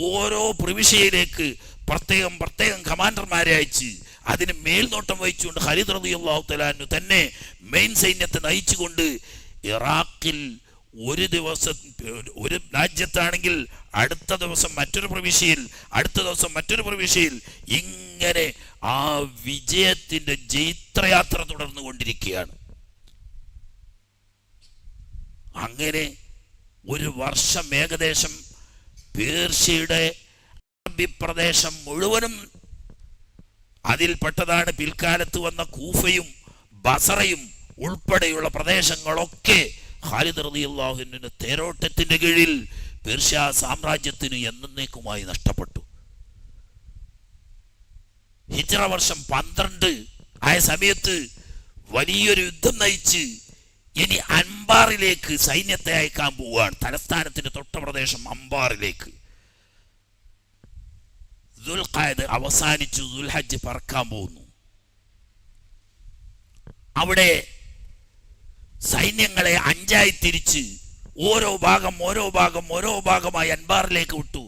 ഓരോ പ്രവിശ്യയിലേക്ക് പ്രത്യേകം കമാൻഡർമാരെ അയച്ച് അതിന് മേൽനോട്ടം വഹിച്ചുകൊണ്ട് ഖാലിദ് റളിയല്ലാഹു തആല അൻഹു തന്നെ മെയിൻ സൈന്യത്തെ നയിച്ചുകൊണ്ട് ഇറാഖിൽ ഒരു ദിവസം ഒരു രാജ്യത്താണെങ്കിൽ അടുത്ത ദിവസം മറ്റൊരു പ്രവിശ്യയിൽ, അടുത്ത ദിവസം മറ്റൊരു പ്രവിശ്യയിൽ, ഇങ്ങനെ ആ വിജയത്തിന്റെ ജൈത്രയാത്ര തുടർന്നു കൊണ്ടിരിക്കുകയാണ്. അങ്ങനെ ഒരു വർഷം ഏകദേശം പേർഷ്യയുടെ അറബി പ്രദേശം മുഴുവനും, അതിൽപ്പെട്ടതാണ് പിൽക്കാലത്ത് വന്ന കൂഫയും ബസറയും ഉൾപ്പെടെയുള്ള പ്രദേശങ്ങളൊക്കെ ഖാലിദ് റളിയല്ലാഹു അൻഹുവിന്റെ തേരോട്ടത്തിന്റെ കീഴിൽ പേർഷ്യ സാമ്രാജ്യത്തിന് എന്നേക്കുമായി നഷ്ടപ്പെട്ടു. ഹിജ്റ വർഷം 12 ആയ സമയത്ത് വലിയൊരു യുദ്ധം നയിച്ച് ഇനി അൻബാറിലേക്ക് സൈന്യത്തെ അയക്കാൻ പോവുകയാണ്. തലസ്ഥാനത്തിന്റെ തൊട്ട പ്രദേശം അംബാറിലേക്ക്. ദുൽഖഅദ് അവസാനിച്ചു, ദുൽഹജ്ജ് പറക്കാൻ പോകുന്നു. അവിടെ സൈന്യങ്ങളെ 5ആയി തിരിച്ച് ഓരോ ഭാഗമായി അൻബാറിലേക്ക് വിട്ടു.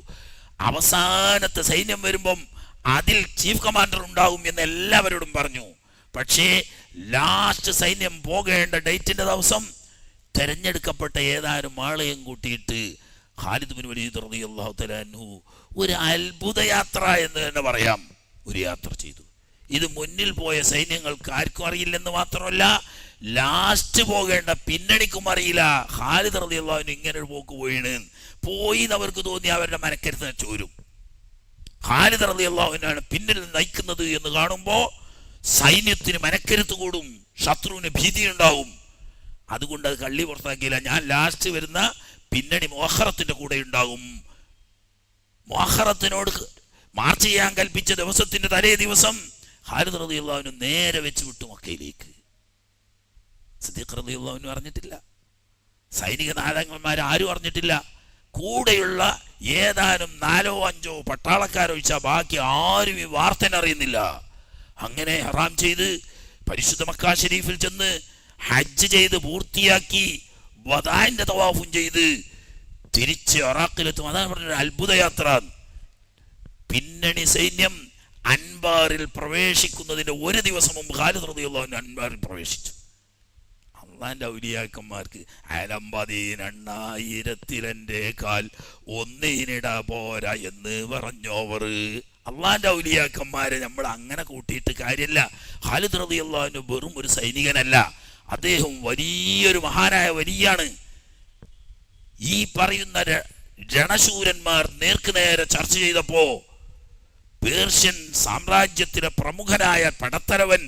അവസാനത്തെ സൈന്യം വരുമ്പം അതിൽ ചീഫ് കമാൻഡർ ഉണ്ടാവും എന്ന് എല്ലാവരോടും പറഞ്ഞു. പക്ഷേ ലാസ്റ്റ് സൈന്യം പോകേണ്ട ഡേറ്റിന്റെ ദിവസം തെരഞ്ഞെടുക്കപ്പെട്ട ഏതാനും ആളെയും കൂട്ടിയിട്ട് ഖാലിദ് ബിൻ വലീദ് റളിയല്ലാഹു തആല അൻഹു ഒരു അത്ഭുത യാത്ര എന്ന് തന്നെ പറയാം, ഒരു യാത്ര ചെയ്തു. ഇത് മുന്നിൽ പോയ സൈന്യങ്ങൾക്ക് ആർക്കും അറിയില്ലെന്ന് മാത്രമല്ല, ലാസ്റ്റ് പോകേണ്ട പിന്നണിക്കും അറിയില്ല ഖാലിദ് റളിയല്ലാഹു അൻഹു ഇങ്ങനെ ഒരു പോക്ക് പോയി അവർക്ക് തോന്നി. അവരുടെ മനക്കരുത്ത് ചോരും. ഖാലിദ് റളിയല്ലാഹു അൻഹു പിന്നിൽ നയിക്കുന്നത് എന്ന് കാണുമ്പോൾ സൈന്യത്തിന് മനക്കരുത്ത് കൂടും, ശത്രുവിന് ഭീതി ഉണ്ടാവും. അതുകൊണ്ട് അത് കള്ളി പുറത്താക്കിയില്ല. ഞാൻ ലാസ്റ്റ് വരുന്ന പിന്നണി മുഅഖറത്തിന്റെ കൂടെ ഉണ്ടാകും. മുഅഖറത്തിനോട് മാർച്ച് ചെയ്യാൻ കൽപ്പിച്ച ദിവസത്തിന്റെ തലേ ദിവസം ഖാലിദ് റളിയല്ലാഹു അൻഹു നേരെ വെച്ച് വിട്ടു മക്കയിലേക്ക്. സിദ്ദീഖ് റളിയല്ലാഹു അൻഹു അറിഞ്ഞിട്ടില്ല, സൈനിക നായകന്മാർ ആരും അറിഞ്ഞിട്ടില്ല. കൂടെയുള്ള ഏതാനും 4-5 പട്ടാളക്കാരൊഴിച്ചാൽ ബാക്കി ആരും ഈ വാർത്ത അറിയുന്നില്ല. അങ്ങനെ ഹറാം ചെയ്ത് പരിശുദ്ധ മക്ക ഷരീഫിൽ ചെന്ന് ഹജ്ജ് ചെയ്ത് പൂർത്തിയാക്കി വദാഇന്റെ തവാഫും ചെയ്ത് തിരിച്ച് ഇറാഖിലെത്തും. അതാണ് പറഞ്ഞൊരു അത്ഭുത യാത്ര. പിന്നണി സൈന്യം അൻബാറിൽ പ്രവേശിക്കുന്നതിന്റെ ഒരു ദിവസം മുമ്പ് ഖാലിദ് റളിയല്ലാഹു അൻഹു അൻബാറിൽ പ്രവേശിച്ചു. അള്ളാന്റെ ഔലിയാക്കന്മാർക്ക് അലമ്പതിനെണ്ണായിരത്തിലെൻ്റെക്കാൽ ഒന്നിനിട പോരാ എന്ന് പറഞ്ഞോവർ. അള്ളാന്റെ ഔലിയാക്കന്മാരെ നമ്മൾ അങ്ങനെ കൂട്ടിയിട്ട് കാര്യമില്ല. ഖാലിദ് റളിയല്ലാഹു അൻഹു വെറും ഒരു സൈനികനല്ല, അദ്ദേഹം വലിയൊരു മഹാനായ വലിയാണ്. ഈ പറയുന്ന രണശൂരന്മാർ നേർക്കുനേരെ ചർച്ച ചെയ്തപ്പോ പേർഷ്യൻ സാമ്രാജ്യത്തിലെ പ്രമുഖനായ പടത്തലവൻ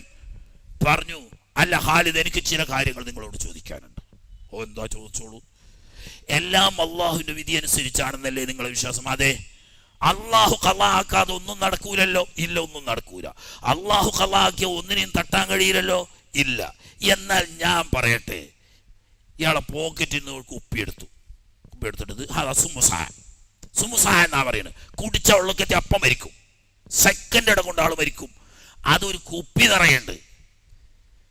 പറഞ്ഞു, അല്ല ഖാലിദ്, എനിക്ക് ചില കാര്യങ്ങൾ നിങ്ങളോട് ചോദിക്കാനുണ്ട്. ഓ, എന്താ ചോദിച്ചോളൂ. എല്ലാം അള്ളാഹുവിന്റെ വിധി അനുസരിച്ചാണെന്നല്ലേ നിങ്ങളെ വിശ്വാസം? അതെ. അള്ളാഹു ഖളാക്കാതെ ഒന്നും നടക്കൂലല്ലോ? ഇല്ല, ഒന്നും നടക്കൂല. അള്ളാഹു ഖളാക്കിയ ഒന്നിനെയും തട്ടാൻ കഴിയില്ലല്ലോ? ഇല്ല. എന്നാൽ ഞാൻ പറയട്ടെ, ഇയാളെ പോക്കറ്റിൽ നിന്ന് കുപ്പിയെടുത്തിട്ട് സുമുസാ എന്നാ പറയുന്നത്. കുടിച്ച വെള്ളക്കത്തി അപ്പം മരിക്കും, സെക്കൻഡ് ഇടം കൊണ്ട് ആൾ മരിക്കും. അതൊരു കുപ്പി നിറയുണ്ട്.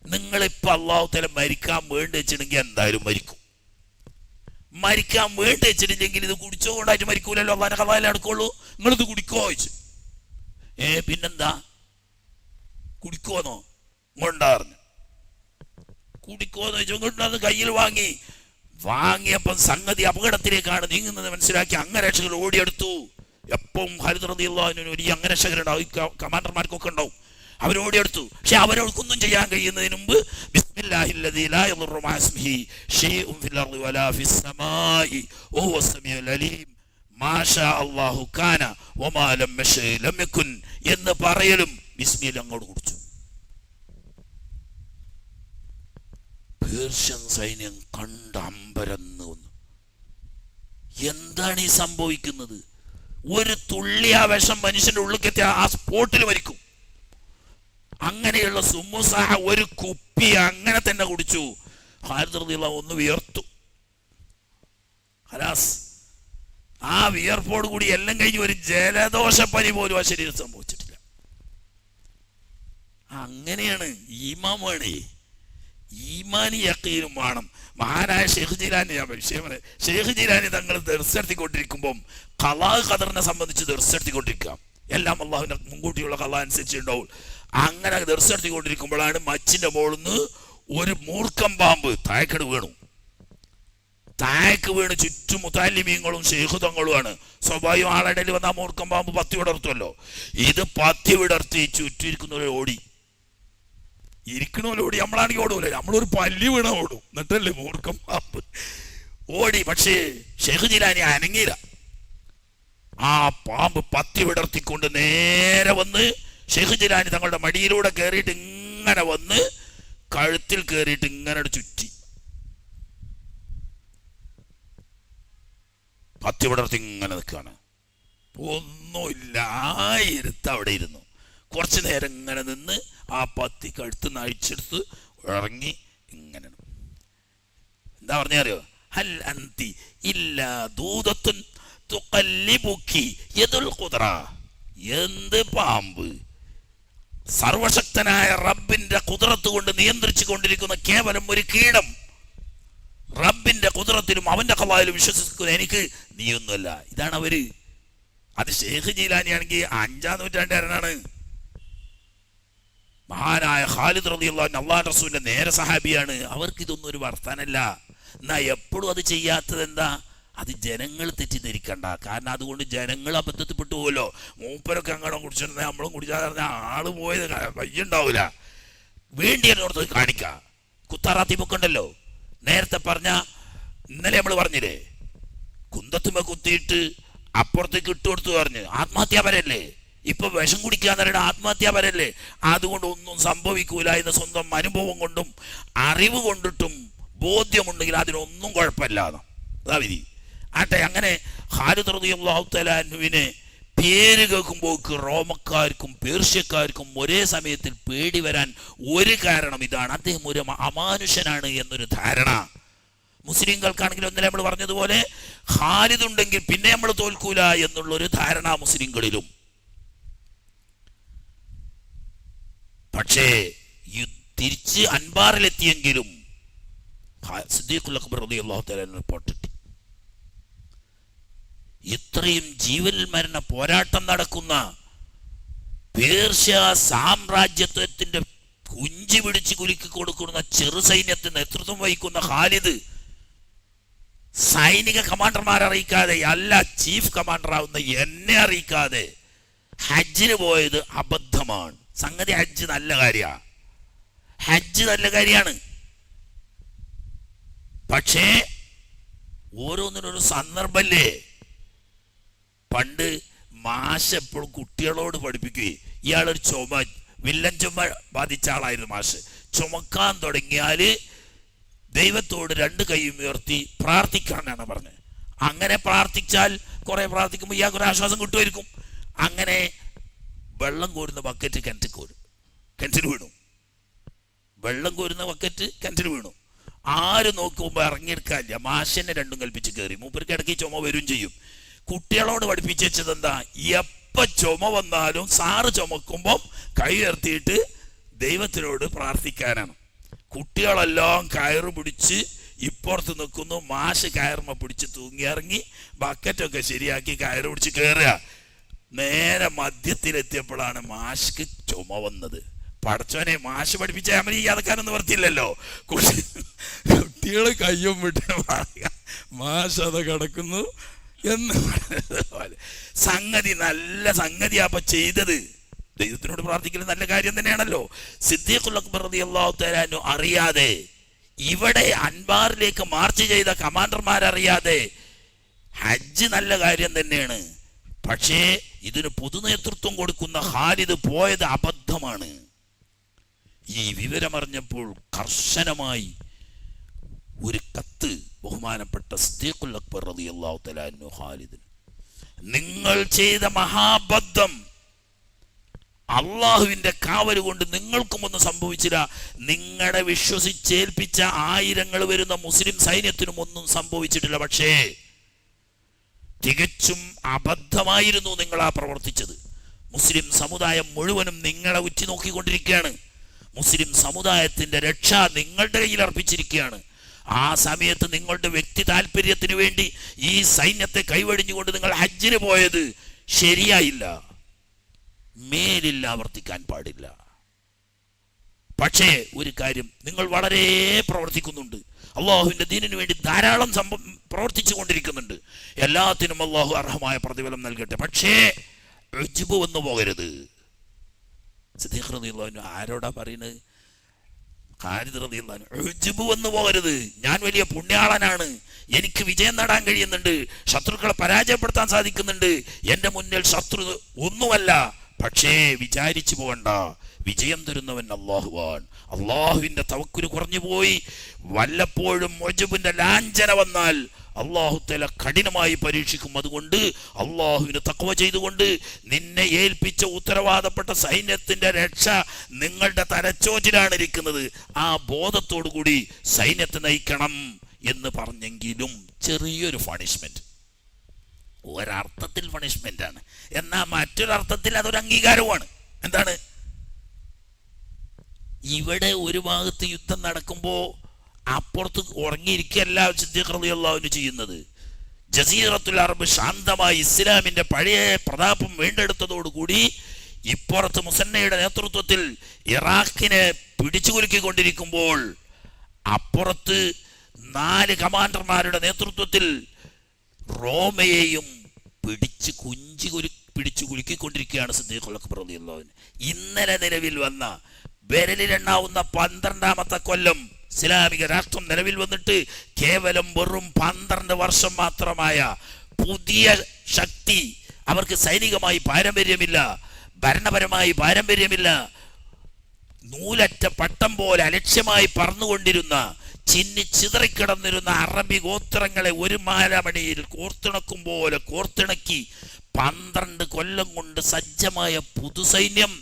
നിങ്ങളിപ്പോൾ അള്ളാഹു തആല മരിക്കാൻ വേണ്ടി വെച്ചിട്ടുണ്ടെങ്കിൽ എന്തായാലും മരിക്കും. മരിക്കാൻ വേണ്ടി വെച്ചിട്ടില്ലെങ്കിൽ ഇത് കുടിച്ചോണ്ടായിട്ട് മരിക്കൂലല്ലോ, അള്ളാഹിന്റെ ഖളായിലേ നടക്കുള്ളൂ. നിങ്ങളിത് കുടിക്കോ ചോദിച്ചു. പിന്നെന്താ കുടിക്കോന്നോ? കൊണ്ടാറിഞ്ഞു. കുടിക്കോന്ന് ചോദിച്ചു. ഇങ്ങോട്ട് കയ്യിൽ വാങ്ങിയപ്പം സംഗതി അപകടത്തിലേക്കാണ് നീങ്ങുന്നത് മനസ്സിലാക്കി അംഗരക്ഷകർ ഓടിയെടുത്തു. എപ്പം ഖാലിദ് റളിയല്ലാഹു അൻഹു വലിയ അംഗരക്ഷകരുണ്ടാവും, കമാൻഡർമാർക്കൊക്കെ ഉണ്ടാവും. അവരോടിയെടുത്തു. പക്ഷെ അവരവർക്കൊന്നും ചെയ്യാൻ കഴിയുന്നതിന് മുമ്പ് ബിസ്മില്ലാഹില്ലദീ ലാ യദുറു മഅ ഇസ്മിഹി ശൈഉൻ ഫിൽ അർളി വലാ ഫിസ് സമാഇ വഹുവ സമീഉൽ അലീം മാഷാ അല്ലാഹു കാന വമാ ലം യശഅ ലം യകുൻ എന്ന് പറയലും ബിസ്മില്ലാഹ് അങ്ങോട്ട് കുടിച്ചു. പേർഷ്യൻ സൈന്യം കണ്ട അമ്പരന്ന് വന്നു. എന്താണ് ഈ സംഭവിക്കുന്നത്? ഒരു തുള്ളി ആ വിഷം മനുഷ്യന്റെ ഉള്ളിലെത്തി ആ സ്പോട്ടിൽ മരിക്കും. അങ്ങനെയുള്ള സുമുസാഹ ഒരു കുപ്പി അങ്ങനെ തന്നെ കുടിച്ചു. ഖാലിദ് റളിയല്ലാഹു ഒന്ന് വിയർത്തു. ഖലാസ്, ആ വിയർപ്പോട് കൂടി എല്ലാം കഴിഞ്ഞ് ഒരു ജലദോഷപ്പനി പോലും ആ ശരീരത്തിൽ സംഭവിച്ചിട്ടില്ല. അങ്ങനെയാണ് ഈമാമാണ്. ഈമാനി യഖീനും വേണം. മഹാനായ ഷെയ്ഖ് ജീലാനി, ഷെയ്ഖ് ജീലാനി തങ്ങൾ ദർശനത്തിക്കൊണ്ടിരിക്കുമ്പം ഖളാ ഖദറിനെ സംബന്ധിച്ച് ദർശനത്തിക്കൊണ്ടിരിക്കാം. എല്ലാം അള്ളാഹുവിന്റെ മുൻകൂട്ടിയുള്ള ഖളാ അനുസരിച്ച് ഉണ്ടാവും. അങ്ങനെ ദർശനത്തിക്കൊണ്ടിരിക്കുമ്പോഴാണ് മച്ചിന്റെ മുകളിൽ നിന്ന് ഒരു മൂർഖം പാമ്പ് താഴേക്കട് വീണു. താഴേക്ക് വീണ് ചുറ്റും മുതാലിമീങ്ങളും ശൈഖുതങ്ങളുമാണ്. സ്വാഭാവികം ആളിടയിൽ വന്നാൽ മൂർക്കം പാമ്പ് പത്തി വിടർത്തുമല്ലോ. ഇത് പത്തി വിടർത്തി ചുറ്റിരിക്കുന്നവരെ ഓടി. ഇരിക്കണോലോടി. നമ്മളാണെങ്കിൽ ഓടൂല, നമ്മളൊരു പല്ലി വീണ ഓടും. എന്നിട്ടല്ലേ മൂർക്കം പാമ്പ് ഓടി. പക്ഷേ ഷെയ്ഖ് ജിലാനി അനങ്ങിയില്ല. ആ പാമ്പ് പത്തി വിടർത്തിക്കൊണ്ട് നേരെ വന്ന് ഷെയ്ഖ് ജിലാനി തങ്ങളുടെ മടിയിലൂടെ കയറിയിട്ട് ഇങ്ങനെ വന്ന് കഴുത്തിൽ കയറിയിട്ട് ഇങ്ങനെ ചുറ്റി. പത്തി വിടർത്തി ഇങ്ങനെ നിൽക്കുകയാണ്. ഒന്നുമില്ല, ആ ഇരുത്ത് അവിടെ ഇരുന്നു. കുറച്ചു നേരം ഇങ്ങനെ നിന്ന് ആ പത്തി കഴുത്ത് നഴിച്ചെടുത്ത് ഇറങ്ങി ഇങ്ങനെ. എന്താ പറഞ്ഞറിയോ? ഹൽ അന്തി ഇല്ലാ ദൂദത്തുൻ തുഖല്ലിബുക്കി യദുൽ ഖുദ്റ. എന്ത് പാമ്പ്? സർവശക്തനായ റബ്ബിന്റെ ഖുദ്റത്ത് കൊണ്ട് നിയന്ത്രിച്ചു കൊണ്ടിരിക്കുന്ന കേവലം ഒരു കീടം. റബ്ബിന്റെ ഖുദ്റത്തിലും അവന്റെ ഖളായിലും വിശ്വസിക്കുന്ന എനിക്ക് നീയൊന്നുമല്ല. ഇതാണ് അവര്. അത് ഷെയ്ഖ് ജീലാനി ആണെങ്കിൽ 5-ാം നൂറ്റാണ്ടുകാരനാണ്. മഹാനായ ഖാലിദ് റളിയല്ലാഹു അൻഹു അല്ലാഹുവിന്റെ റസൂലിന്റെ നേരെ സഹാബിയാണ്. അവർക്ക് ഇതൊന്നും ഒരു വർത്താനല്ല. എന്നാ എപ്പോഴും അത് ചെയ്യാത്തത് എന്താ? അത് ജനങ്ങൾ തെറ്റിദ്ധരിക്കണ്ട. കാരണം അതുകൊണ്ട് ജനങ്ങൾ അബദ്ധത്തിൽപ്പെട്ടു പോകല്ലോ. മൂപ്പരൊക്കെ അങ്ങനെ കുടിച്ചിരുന്ന നമ്മളും കുടിച്ചാൽ പറഞ്ഞാൽ ആള് പോയത് വയ്യുണ്ടാവൂല. വേണ്ടിയെന്നോർത്ത് കാണിക്ക. കുത്താറാത്തി ബുക്കുണ്ടല്ലോ, നേരത്തെ പറഞ്ഞ ഇന്നലെ നമ്മൾ പറഞ്ഞില്ലേ, കുന്തത്തുമ്പോ കുത്തിയിട്ട് അപ്പുറത്തേക്ക് ഇട്ടുകൊടുത്തു പറഞ്ഞ് ആത്മഹത്യാപരല്ലേ. ഇപ്പൊ വിഷം കുടിക്കാന്ന് പറയുന്നത് ആത്മഹത്യാപരല്ലേ. അതുകൊണ്ട് ഒന്നും സംഭവിക്കൂല എന്ന് സ്വന്തം അനുഭവം കൊണ്ടും അറിവ് കൊണ്ടിട്ടും ബോധ്യമുണ്ടെങ്കിൽ അതിനൊന്നും കുഴപ്പമില്ല. അതാ വിധി. ആട്ടെ, അങ്ങനെ ഖാലിദ് റളിയല്ലാഹു തആല അൻഹുവിനെ പേര് കേൾക്കുമ്പോൾ റോമക്കാർക്കും പേർഷ്യക്കാർക്കും ഒരേ സമയത്തിൽ പേടി വരാൻ ഒരു കാരണം ഇതാണ്. അദ്ദേഹം ഒരു അമാനുഷനാണ് എന്നൊരു ധാരണ. മുസ്ലിങ്ങൾക്കാണെങ്കിലും ഇന്നലെ നമ്മൾ പറഞ്ഞതുപോലെ ഖാലിദ് ഉണ്ടെങ്കിൽ പിന്നെ നമ്മൾ തോൽക്കൂല എന്നുള്ളൊരു ധാരണ മുസ്ലിങ്ങളിലും. പക്ഷേ തിരിച്ച് അൻബാറിലെത്തിയെങ്കിലും സിദ്ദീഖുൽ അക്ബർ റളിയല്ലാഹു തആല പൊട്ടിട്ട് ഇത്രയും ജീവൻ മരണ പോരാട്ടം നടക്കുന്ന പേർഷ്യ സാമ്രാജ്യത്വത്തിന്റെ കുഞ്ചി പിടിച്ച് കുലുക്കി കൊടുക്കുന്ന ചെറു സൈന്യത്തിന് നേതൃത്വം വഹിക്കുന്ന ഖാലിദ് സൈനിക കമാൻഡർമാരെ അറിയിക്കാതെ, അല്ല ചീഫ് കമാൻഡർ ആവുന്ന എന്നെ അറിയിക്കാതെ ഹജ്ജിന് പോയത് അബദ്ധമാണ്. സംഗതി ഹജ്ജ് നല്ല കാര്യമാണ്, ഹജ്ജ് നല്ല കാര്യമാണ്. പക്ഷേ ഓരോന്നിനൊരു സന്ദർഭല്ലേ. പണ്ട് മാഷ് എപ്പോഴും കുട്ടികളോട് പഠിപ്പിക്കുകയും, ഇയാളൊരു വില്ലൻ ചുമ ബാധിച്ച ആളായിരുന്നു മാഷ്. ചുമക്കാൻ തുടങ്ങിയാൽ ദൈവത്തോട് 2 കൈയും ഉയർത്തി പ്രാർത്ഥിക്കാനാണ് പറഞ്ഞത്. അങ്ങനെ പ്രാർത്ഥിച്ചാൽ കുറെ പ്രാർത്ഥിക്കുമ്പോൾ ഇയാൾക്ക് ഒരു ആശ്വാസം കിട്ടുമായിരിക്കും. അങ്ങനെ വെള്ളം കോരുന്ന ബക്കറ്റ് കിണറ്റിൽ വീണു. വെള്ളം കോരുന്ന ബക്കറ്റ് കിണറ്റിൽ വീണു. ആര് നോക്കുമ്പോൾ ഇറങ്ങിയെടുക്കാനില്ല. മാഷനെ 2ഉം കൽപ്പിച്ച് കയറി. മൂപ്പർക്ക് ഇടയ്ക്ക് ചുമ വരും ചെയ്യും. കുട്ടികളോട് പഠിപ്പിച്ച് വെച്ചത് എന്താ? എപ്പോൾ ചുമ വന്നാലും സാറ് ചുമക്കുമ്പം കൈ ഉയർത്തിയിട്ട് ദൈവത്തിനോട് പ്രാർത്ഥിക്കാനാണ്. കുട്ടികളെല്ലാം കയറ് പിടിച്ച് ഇപ്പുറത്ത് നിൽക്കുന്നു. മാഷ് കയറുമ്പോ പിടിച്ച് തൂങ്ങിയിറങ്ങി ബക്കറ്റൊക്കെ ശരിയാക്കി കയറ് പിടിച്ച് കയറുക. നേരെ മധ്യത്തിലെത്തിയപ്പോഴാണ് മാഷ്ക്ക് ചുമ വന്നത്. പടച്ചോനെ, മാഷ് പഠിപ്പിച്ച അമൽ ചെയ്യാതെക്കാനൊന്നും വർത്തില്ലല്ലോ. കുട്ടികൾ കയ്യും വിട്ട് മാഷ് അത് കിടക്കുന്നു എന്ന് സംഗതി നല്ല സംഗതിയാ അപ്പൊ ചെയ്തത്. ദൈവത്തിനോട് പ്രാർത്ഥിക്കുന്നത് നല്ല കാര്യം തന്നെയാണല്ലോ. സിദ്ദീഖുൽ അക്ബർ റളിയല്ലാഹു തആല അൻഹു അറിയാതെ, ഇവിടെ അൻബാറിലേക്ക് മാർച്ച് ചെയ്ത കമാൻഡർമാരറിയാതെ ഹജ്ജ് നല്ല കാര്യം തന്നെയാണ്. പക്ഷേ ഇതിന് പൊതു നേതൃത്വം കൊടുക്കുന്ന ഖാലിദ് പോയത് അബദ്ധമാണ്. ഈ വിവരമറിഞ്ഞപ്പോൾ കർശനമായി ഒരു കത്ത് ബഹുമാനപ്പെട്ട സിദ്ദീഖുൽ അക്ബർ റളിയല്ലാഹു തആല അൻഹു ഖാലിദിന്, നിങ്ങൾ ചെയ്ത മഹാബദ്ധം, അള്ളാഹുവിന്റെ കാവല് കൊണ്ട് നിങ്ങൾക്കും ഒന്നും സംഭവിച്ചില്ല. നിങ്ങളെ വിശ്വസിച്ചേൽപ്പിച്ച 1000 വരുന്ന മുസ്ലിം സൈന്യത്തിനും ഒന്നും സംഭവിച്ചിട്ടില്ല. പക്ഷേ തികച്ചും അബദ്ധമായിരുന്നു നിങ്ങൾ ആ പ്രവർത്തിച്ചത്. മുസ്ലിം സമുദായം മുഴുവനും നിങ്ങളെ ഉറ്റുനോക്കിക്കൊണ്ടിരിക്കുകയാണ്. മുസ്ലിം സമുദായത്തിന്റെ രക്ഷ നിങ്ങളുടെ കയ്യിൽ അർപ്പിച്ചിരിക്കുകയാണ്. ആ സമയത്ത് നിങ്ങളുടെ വ്യക്തി താല്പര്യത്തിന് വേണ്ടി ഈ സൈന്യത്തെ കൈവടിഞ്ഞുകൊണ്ട് നിങ്ങൾ ഹജ്ജിന് പോയത് ശരിയായില്ല. മേലിൽ ആവർത്തിക്കാൻ പാടില്ല. പക്ഷേ ഒരു കാര്യം, നിങ്ങൾ വളരെ പ്രവർത്തിക്കുന്നുണ്ട്. അള്ളാഹുവിൻ്റെ ദീനിനു വേണ്ടി ധാരാളം പ്രവർത്തിച്ചു കൊണ്ടിരിക്കുന്നുണ്ട്. എല്ലാത്തിനും അള്ളാഹു അർഹമായ പ്രതിഫലം നൽകട്ടെ. പക്ഷേ ഉജ്ബ് വന്നു പോകരുത്. സിദ്ദീഖ് റളിയല്ലാഹു അൻഹു ആരോടാ പറയുന്നത്? ഖാലിദ് റളിയല്ലാഹു അൻഹു. ഉജ്ബ് വന്നു പോകരുത്. ഞാൻ വലിയ പുണ്യാളനാണ്, എനിക്ക് വിജയം നേടാൻ കഴിയുന്നുണ്ട്, ശത്രുക്കളെ പരാജയപ്പെടുത്താൻ സാധിക്കുന്നുണ്ട്, എൻ്റെ മുന്നിൽ ശത്രു ഒന്നുമല്ല. പക്ഷേ വിചാരിച്ചു പോകണ്ട, വിജയം തരുന്നവൻ അള്ളാഹുവാൻ. അള്ളാഹുവിൻ്റെ തവക്കുല് കുറഞ്ഞു പോയി വല്ലപ്പോഴും ഉജ്ബിന്റെ ലാഞ്ചന വന്നാൽ അള്ളാഹു തആല കഠിനമായി പരീക്ഷിക്കും. അതുകൊണ്ട് അള്ളാഹുവിന് തഖ്വ ചെയ്തുകൊണ്ട് നിന്നെ ഏൽപ്പിച്ച ഉത്തരവാദപ്പെട്ട സൈന്യത്തിന്റെ രക്ഷ നിങ്ങളുടെ തലച്ചോറ്റിലാണ് ഇരിക്കുന്നത്, ആ ബോധത്തോടു കൂടി സൈന്യത്തെ നയിക്കണം എന്ന് പറഞ്ഞെങ്കിലും ചെറിയൊരു പണിഷ്മെന്റ്, ഒരർത്ഥത്തിൽ പണിഷ്മെന്റ് ആണ്, എന്നാൽ മറ്റൊരർത്ഥത്തിൽ അതൊരു അംഗീകാരവുമാണ്. എന്താണ്? ഇവിടെ ഒരു ഭാഗത്ത് യുദ്ധം നടക്കുമ്പോൾ അപ്പുറത്ത് ഉറങ്ങിയിരിക്കല്ല സിദ്ദീഖ് റളിയല്ലാഹു അൻഹു ചെയ്യുന്നത്. ജസീറത്തുൽ അറബ് ശാന്തമായി ഇസ്ലാമിന്റെ പഴയ പ്രതാപം വീണ്ടെടുത്തതോടുകൂടി ഇപ്പുറത്ത് മുസന്നയുടെ നേതൃത്വത്തിൽ ഇറാഖിനെ പിടിച്ചുകുലുക്കിക്കൊണ്ടിരിക്കുമ്പോൾ അപ്പുറത്ത് 4 കമാൻഡർമാരുടെ നേതൃത്വത്തിൽ റോമയെയും പിടിച്ചു കുലുക്കിക്കൊണ്ടിരിക്കുകയാണ് സിദ്ദീഖുൽ അക്ബർ റളിയല്ലാഹു അൻഹു. ഇന്നലെ നിലവിൽ വന്ന വിരലിലെണ്ണാവുന്ന 12ാമത്തെ കൊല്ലം ഇസ്ലാമിക രാഷ്ട്രം നിലവിൽ വന്നിട്ട് കേവലം വെറും 12 വർഷം മാത്രമായ പുതിയ ശക്തി, അവർക്ക് സൈനികമായി പാരമ്പര്യമില്ല, ഭരണപരമായി പാരമ്പര്യമില്ല, നൂലറ്റ പട്ടം പോലെ അലക്ഷ്യമായി പറന്നുകൊണ്ടിരുന്ന ചിതറിക്കിടന്നിരുന്ന അറബി ഗോത്രങ്ങളെ ഒരു മാലമണിയിൽ കോർത്തിണക്കും പോലെ കോർത്തിണക്കി 12 കൊല്ലം കൊണ്ട് സജ്ജമായ പുതുസൈന്യം,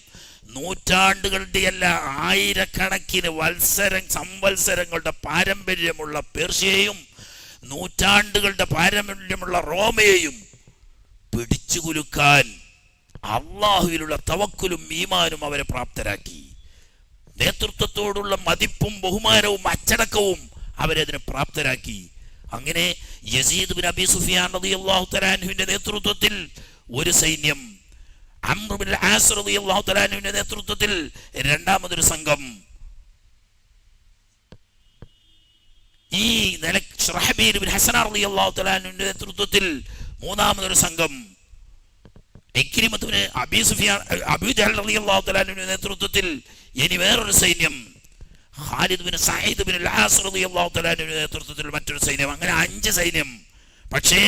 നൂറ്റാണ്ടുകളുടെയല്ല ആയിരക്കണക്കിന് സംവത്സരങ്ങളുടെ പാരമ്പര്യമുള്ള പേർഷ്യയെയും നൂറ്റാണ്ടുകളുടെ പാരമ്പര്യമുള്ള റോമയെയും പിടിച്ചുകുലുക്കാൻ അള്ളാഹുവിലുള്ള തവക്കുലും ഈമാനും അവരെ പ്രാപ്തരാക്കി. നേതൃത്വത്തോടുള്ള മതിപ്പും ബഹുമാനവും അച്ചടക്കവും അവരതിനെ പ്രാപ്തരാക്കി. അങ്ങനെ യസീദ് ബിൻ അബി സുഫിയാൻ റളിയല്ലാഹു തആല അൻഹുവിന്റെ നേതൃത്വത്തിൽ ഒരു സൈന്യം, അംർ ബിൻ ആസ് റളിയല്ലാഹു തആല അൻഹുവിന്റെ നേതൃത്വത്തിൽ രണ്ടാമതൊരു സംഘം, ഈ ശുറഹ്ബീൽ ബിൻ ഹസൻ റളിയല്ലാഹു തആല അൻഹുവിന്റെ നേതൃത്വത്തിൽ മൂന്നാമതൊരു സംഘം, ഇക്രിമത്ത് ബിൻ അബീ സുഫിയാൻ അബൂ ജഹൽ റളിയല്ലാഹു തആല അൻഹുവിന്റെ നേതൃത്വത്തിൽ ഇനി വേറൊരു സൈന്യം, ഖാലിദ് ബിൻ സഈദ് ബിൻ അൽ-ആസ് റളിയല്ലാഹു തആല അൻഹുവിന്റെ നേതൃത്വത്തിൽ മറ്റൊരു സൈന്യം. അങ്ങനെ 5 സൈന്യം. പക്ഷേ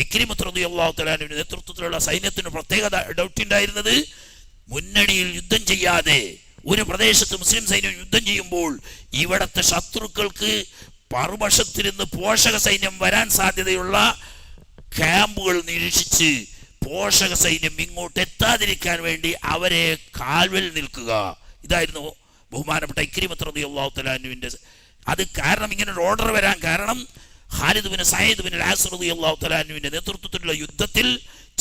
ഇക്രിമത്ത് റളിയല്ലാഹു തആല അൻഹുവിന്റെ നേതൃത്വത്തിലുള്ള സൈന്യത്തിന് പ്രത്യേക ഡൗട്ട് ഉണ്ടായിരുന്നത്, മുന്നണിയിൽ യുദ്ധം ചെയ്യാതെ ഒരു പ്രദേശത്ത് മുസ്ലിം സൈന്യം യുദ്ധം ചെയ്യുമ്പോൾ ഇവിടത്തെ ശത്രുക്കൾക്ക് മറുവശത്തിരുന്ന് പോഷക സൈന്യം വരാൻ സാധ്യതയുള്ള ക്യാമ്പുകൾ നിരീക്ഷിച്ച് പോഷക സൈന്യം ഇങ്ങോട്ട് എത്താതിരിക്കാൻ വേണ്ടി അവരെ കാൽവൽ നിൽക്കുക. ഇതായിരുന്നു ബഹുമാനപ്പെട്ട ഇക്രിമത്ത് റളിയല്ലാഹു തആല അൻഹുവിന്റെ. അത് കാരണം, ഇങ്ങനെ ഒരു ഓർഡർ വരാൻ കാരണം, ഖാലിദ് ബിൻ സഈദ് ബിൻ അൽ-ആസ് റളിയല്ലാഹു തആല അൻഹുവിന്റെ നേതൃത്വത്തിലുള്ള യുദ്ധത്തിൽ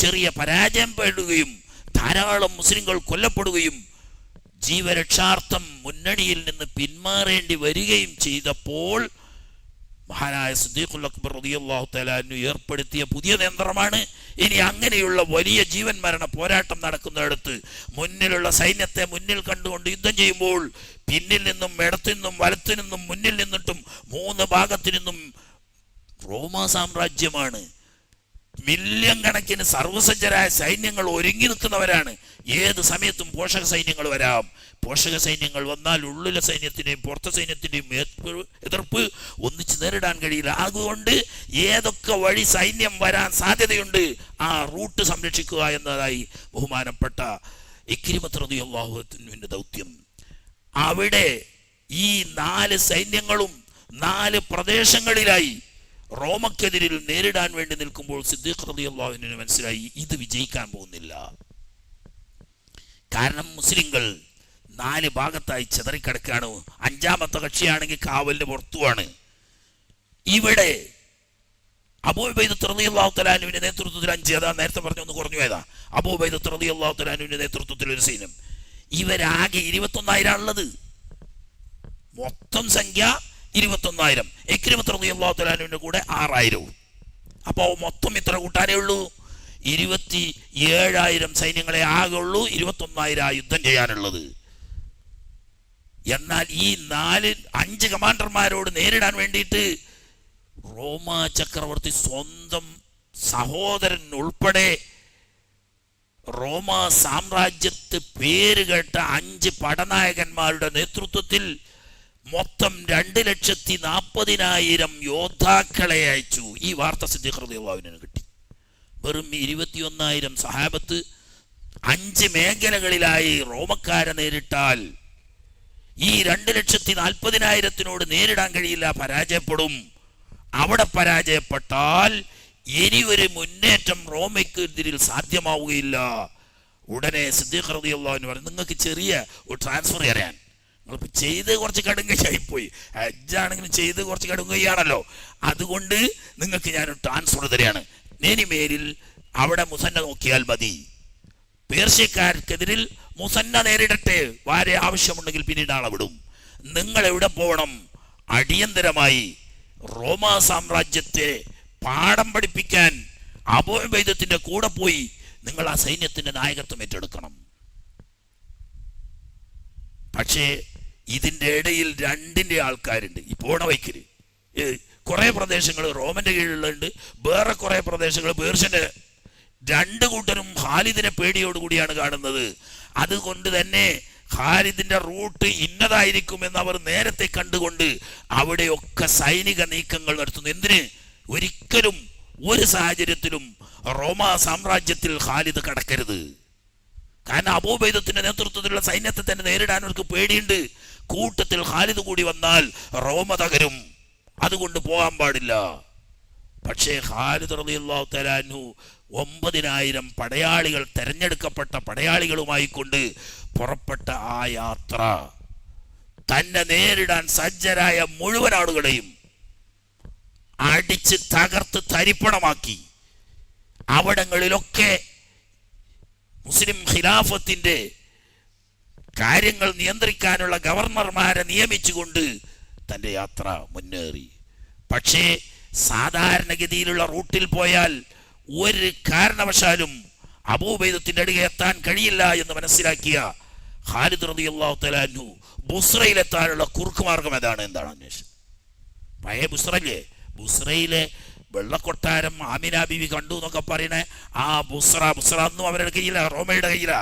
ചെറിയ പരാജയം പെടുകയും ധാരാളം മുസ്ലിങ്ങൾ കൊല്ലപ്പെടുകയും ജീവരക്ഷാർത്ഥം മുന്നണിയിൽ നിന്ന് പിന്മാറേണ്ടി വരികയും ചെയ്തപ്പോൾ മഹാനായ സിദ്ദീഖുൽ അക്ബർ റളിയല്ലാഹു തആല അൻഹു ഏർപ്പെടുത്തിയ പുതിയ തന്ത്രമാണ്, ഇനി അങ്ങനെയുള്ള വലിയ ജീവൻ മരണ പോരാട്ടം നടക്കുന്നിടത്ത് മുന്നിലുള്ള സൈന്യത്തെ മുന്നിൽ കണ്ടുകൊണ്ട് യുദ്ധം ചെയ്യുമ്പോൾ പിന്നിൽ നിന്നും ഇടത്തു നിന്നും വലത്തു നിന്നും മുന്നിൽ നിന്നിട്ടും 3 ഭാഗത്തു നിന്നും റോമാ സാമ്രാജ്യമാണ്, മില്യൺ കണക്കിന് സർവസജ്ജരായ സൈന്യങ്ങൾ ഒരുങ്ങി നിൽക്കുന്നവരാണ്. ഏത് സമയത്തും പോഷക സൈന്യങ്ങൾ വരാം. പോഷക സൈന്യങ്ങൾ വന്നാൽ ഉള്ളിലെ സൈന്യത്തിന്റെയും പുറത്തെ സൈന്യത്തിന്റെയും എതിർപ്പ് ഒന്നിച്ച് നേരിടാൻ കഴിയില്ല. അതുകൊണ്ട് ഏതൊക്കെ വഴി സൈന്യം വരാൻ സാധ്യതയുണ്ട് ആ റൂട്ട് സംരക്ഷിക്കുക എന്നതായി ബഹുമാനപ്പെട്ട ഇക്രിമത്ത് റളിയല്ലാഹു അൻഹുവിന്റെ ദൗത്യം. അവിടെ ഈ 4 സൈന്യങ്ങളും 4 പ്രദേശങ്ങളിലായി റോമക്കെതിരിൽ നേരിടാൻ വേണ്ടി നിൽക്കുമ്പോൾ സിദ്ദീഖ് റളിയല്ലാഹു അൻഹുവിന് മനസ്സിലായി, ഇത് വിജയിക്കാൻ പോകുന്നില്ല. കാരണം മുസ്ലിങ്ങൾ 4 ഭാഗത്തായി ചിതറിക്കിടക്കുകയാണ്. 5ാമത്തെ കക്ഷിയാണെങ്കിൽ കാവലിന് പുറത്തുമാണ്. ഇവിടെ അബൂ ഉബൈദത്ത് റളിയല്ലാഹു തആല അൻഹുവിന്റെ നേതൃത്വത്തിൽ 5, അതാ നേരത്തെ പറഞ്ഞു, ഒന്ന് കുറഞ്ഞു പോയതാ. അബൂ ഉബൈദത്ത് റളിയല്ലാഹു തആല അൻഹുവിന്റെ നേതൃത്വത്തിൽ ഒരു സൈന്യം. ഇവരാകെ 21,000 ഉള്ളത്. മൊത്തം സംഖ്യ 21,000. ഇക്രിമത്ത് റളിയല്ലാഹു തആല അൻഹുവിന്റെ കൂടെ 6,000. അപ്പോൾ മൊത്തം ഇത്ര കൂട്ടാനേ ഉള്ളൂ. 27,000 സൈന്യങ്ങളെ ആകെ ഉള്ളൂ. 21,000 യുദ്ധം ചെയ്യാനുള്ളത്. എന്നാൽ ഈ 5 കമാൻഡർമാരോട് നേരിടാൻ വേണ്ടിയിട്ട് റോമാ ചക്രവർത്തി സ്വന്തം സഹോദരൻ ഉൾപ്പെടെ റോമാ സാമ്രാജ്യത്ത് പേരുകേട്ട 5 പടനായകന്മാരുടെ നേതൃത്വത്തിൽ മൊത്തം 2,40,000 യോദ്ധാക്കളെ അയച്ചു. ഈ വാർത്ത സിദ്ദീഖ് റളിയല്ലാഹു അൻഹു കിട്ടി. വെറും 21,000 സഹാബത്ത് 5 മേഖലകളിലായി റോമക്കാരെ നേരിട്ടാൽ ഈ 2,40,000 നേരിടാൻ കഴിയില്ല, പരാജയപ്പെടും. അവിടെ പരാജയപ്പെട്ടാൽ ഇനി ഒരു മുന്നേറ്റം റോമയ്ക്കെതിരിൽ സാധ്യമാവുകയില്ല. ഉടനെ സിദ്ദീഖ് റളിയല്ലാഹു അൻഹു പറഞ്ഞു, നിങ്ങൾക്ക് ചെറിയ ഒരു ട്രാൻസ്ഫർ തരാൻ, നിങ്ങൾ ചെയ്ത് കുറച്ച് കടുങ്കയായിപ്പോയി, ഹജ്ജാണെങ്കിലും ചെയ്ത് കുറച്ച് കടുങ്കയാണല്ലോ, അതുകൊണ്ട് നിങ്ങൾക്ക് ഞാൻ ട്രാൻസ്ഫർ തരികയാണ്. നേനിമേലിൽ അവിടെ മുസന്ന നോക്കിയാൽ മതി, പേർഷ്യക്കാർക്കെതിരിൽ മുസന്ന നേരിടട്ടെ, വാരെ ആവശ്യമുണ്ടെങ്കിൽ പിന്നീട് ആളെ വിടും. നിങ്ങൾ എവിടെ പോകണം? അടിയന്തരമായി റോമാ സാമ്രാജ്യത്തെ പാഠം പഠിപ്പിക്കാൻ അബൂ ഉബൈദത്തിന്റെ കൂടെ പോയി നിങ്ങൾ ആ സൈന്യത്തിന്റെ നായകത്വം ഏറ്റെടുക്കണം. പക്ഷേ ഇതിന്റെ ഇടയിൽ 2 ആൾക്കാരുണ്ട്. ഈ പോണ വൈക്കല് കുറെ പ്രദേശങ്ങൾ റോമന്റെ കീഴിലുണ്ട്, വേറെ കുറെ പ്രദേശങ്ങൾ പേർഷ്യന്റെ. 2 കൂട്ടരും ഖാലിദിനെ പേടിയോടുകൂടിയാണ് കാണുന്നത്. അതുകൊണ്ട് തന്നെ ഖാലിദിന്റെ റൂട്ട് ഇന്നതായിരിക്കുമെന്ന് അവർ നേരത്തെ കണ്ടുകൊണ്ട് അവിടെയൊക്കെ സൈനിക നീക്കങ്ങൾ നടത്തുന്നു. എന്തിന്? ഒരിക്കലും ഒരു സാഹചര്യത്തിലും റോമാ സാമ്രാജ്യത്തിൽ ഖാലിദ് കടക്കരുത്. കാരണം അബൂ ഉബൈദത്തിന്റെ നേതൃത്വത്തിലുള്ള സൈന്യത്തെ തന്നെ നേരിടാൻ അവർക്ക് പേടിയുണ്ട്. കൂട്ടത്തിൽ ഖാലിദ് കൂടി വന്നാൽ റോമ തകരും, അതുകൊണ്ട് പോകാൻ പാടില്ല. പക്ഷേ ഖാലിദ് റളിയല്ലാഹു തആല അൻഹു 9,000 പടയാളികൾ, തെരഞ്ഞെടുക്കപ്പെട്ട പടയാളികളുമായി കൊണ്ട് പുറപ്പെട്ട ആ യാത്ര തന്നെ നേരിടാൻ സജ്ജരായ മുഴുവൻ ആളുകളെയും അടിച്ച് തകർത്ത് തരിപ്പണമാക്കി. അവിടങ്ങളിലൊക്കെ മുസ്ലിം ഖിലാഫത്തിന്റെ കാര്യങ്ങൾ നിയന്ത്രിക്കാനുള്ള ഗവർണർമാരെ നിയമിച്ചുകൊണ്ട് തൻ്റെ യാത്ര മുന്നേറി. പക്ഷേ സാധാരണഗതിയിലുള്ള റൂട്ടിൽ പോയാൽ ഒരു കാരണവശാലും അബൂ ഉബൈദത്തിന്റെ അടുക്കെ എത്താൻ കഴിയില്ല എന്ന് മനസ്സിലാക്കിയ ഖാലിദ് റളിയല്ലാഹു തആല അൻഹു ബുസ്രയിലെത്താനുള്ള കുറുക്കുമാർഗം എന്താണ് അന്വേഷണം. പഴയ ബുസ്രല്ലേ, ബുസ്രയിലെ വെള്ളക്കൊട്ടാരം ആമിന ബീവി കണ്ടു എന്നൊക്കെ പറയണേ ആ ബുസ്ര ഒന്നും അവരുടെ കയ്യില, റോമയുടെ കയ്യില.